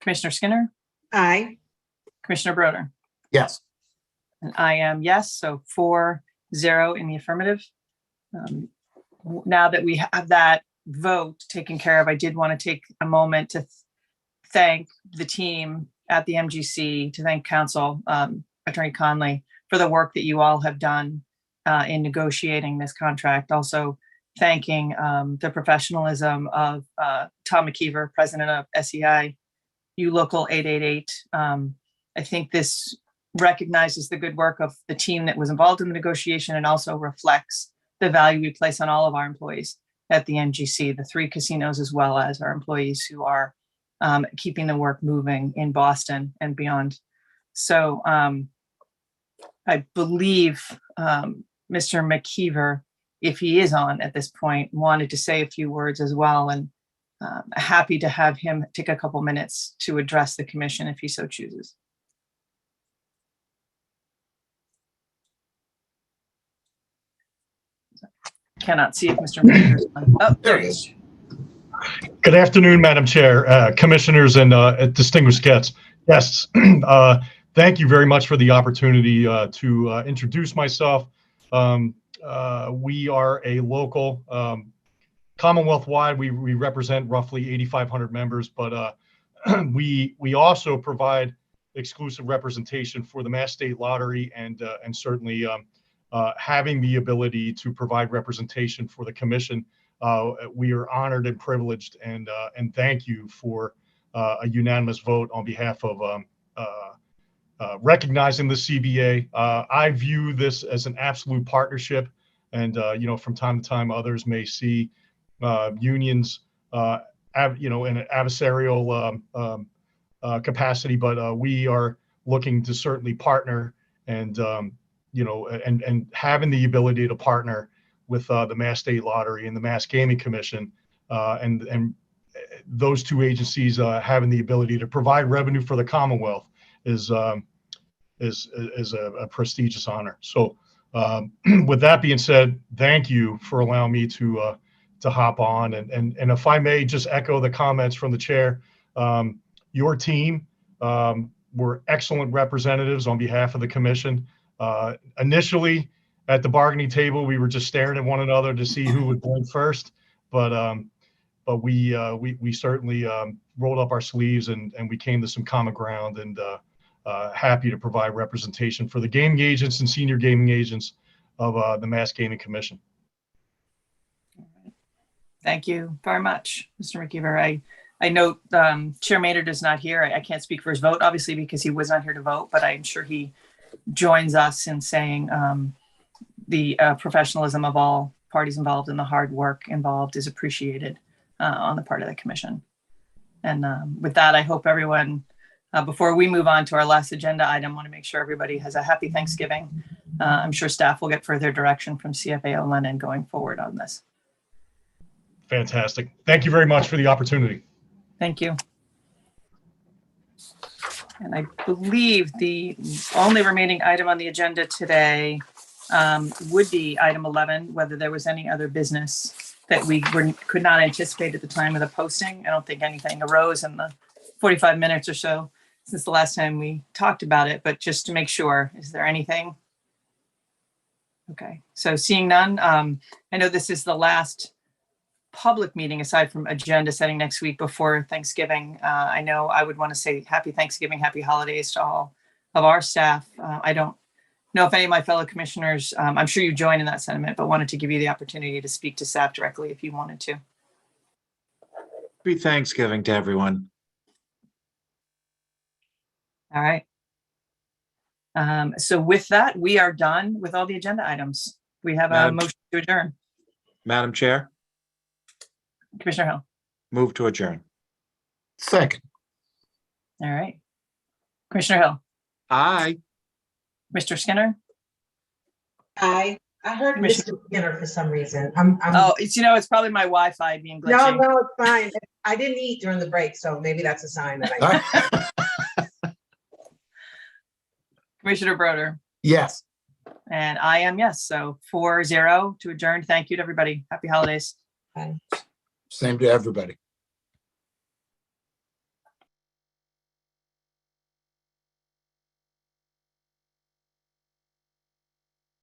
Commissioner Skinner. Aye. Commissioner Broder. Yes. And I am yes, so 4-0 in the affirmative. Now that we have that vote taken care of, I did want to take a moment to thank the team at the MGC, to thank counsel, Attorney Conley, for the work that you all have done in negotiating this contract. Also thanking the professionalism of Tom McKeever, president of SEIU Local 888. I think this recognizes the good work of the team that was involved in the negotiation and also reflects the value we place on all of our employees at the MGC, the 3 casinos, as well as our employees who are keeping the work moving in Boston and beyond. So I believe Mr. McKeever, if he is on at this point, wanted to say a few words as well, and happy to have him take a couple minutes to address the commission if he so chooses. Cannot see if Mr. McKeever is on. Oh, there he is. Good afternoon, Madam Chair, commissioners, and distinguished guests. Yes, thank you very much for the opportunity to introduce myself. We are a local, Commonwealth-wide, we represent roughly 8,500 members, but we also provide exclusive representation for the Mass State Lottery, and certainly having the ability to provide representation for the commission. We are honored and privileged, and thank you for a unanimous vote on behalf of recognizing the CBA. I view this as an absolute partnership, and from time to time, others may see unions, in an adversarial capacity, but we are looking to certainly partner, and and having the ability to partner with the Mass State Lottery and the Mass Gaming Commission, and those 2 agencies having the ability to provide revenue for the Commonwealth is a prestigious honor. So with that being said, thank you for allowing me to hop on, and if I may just echo the comments from the chair, your team were excellent representatives on behalf of the commission. Initially at the bargaining table, we were just staring at one another to see who would blink first, but we certainly rolled up our sleeves and we came to some common ground, and happy to provide representation for the gaming agents and senior gaming agents of the Mass Gaming Commission. Thank you very much, Mr. McKeever. I note Chair Maynard is not here. I can't speak for his vote, obviously, because he was not here to vote, but I'm sure he joins us in saying the professionalism of all parties involved and the hard work involved is appreciated on the part of the commission. And with that, I hope everyone, before we move on to our last agenda item, want to make sure everybody has a happy Thanksgiving. I'm sure staff will get further direction from CFAO Lennon going forward on this. Fantastic. Thank you very much for the opportunity. Thank you. And I believe the only remaining item on the agenda today would be item 11, whether there was any other business that we could not anticipate at the time of the posting. I don't think anything arose in the 45 minutes or so since the last time we talked about it, but just to make sure, is there anything? Okay, so seeing none, I know this is the last public meeting aside from agenda setting next week before Thanksgiving. I know I would want to say happy Thanksgiving, happy holidays to all of our staff. I don't know if any of my fellow commissioners, I'm sure you join in that sentiment, but wanted to give you the opportunity to speak to staff directly if you wanted to. Happy Thanksgiving to everyone. All right. So with that, we are done with all the agenda items. We have a motion to adjourn. Madam Chair, Commissioner Hill. move to adjourn. Second. All right. Commissioner Hill. Aye. Mr. Skinner. I heard Commissioner- Mr. Skinner for some reason. Oh, it's probably my Wi-Fi being glitchy. No, it's fine. I didn't eat during the break, so maybe that's a sign that I. Commissioner Broder. Yes. And I am yes. So 4-0 to adjourn. Thank you to everybody. Happy holidays. Same to everybody.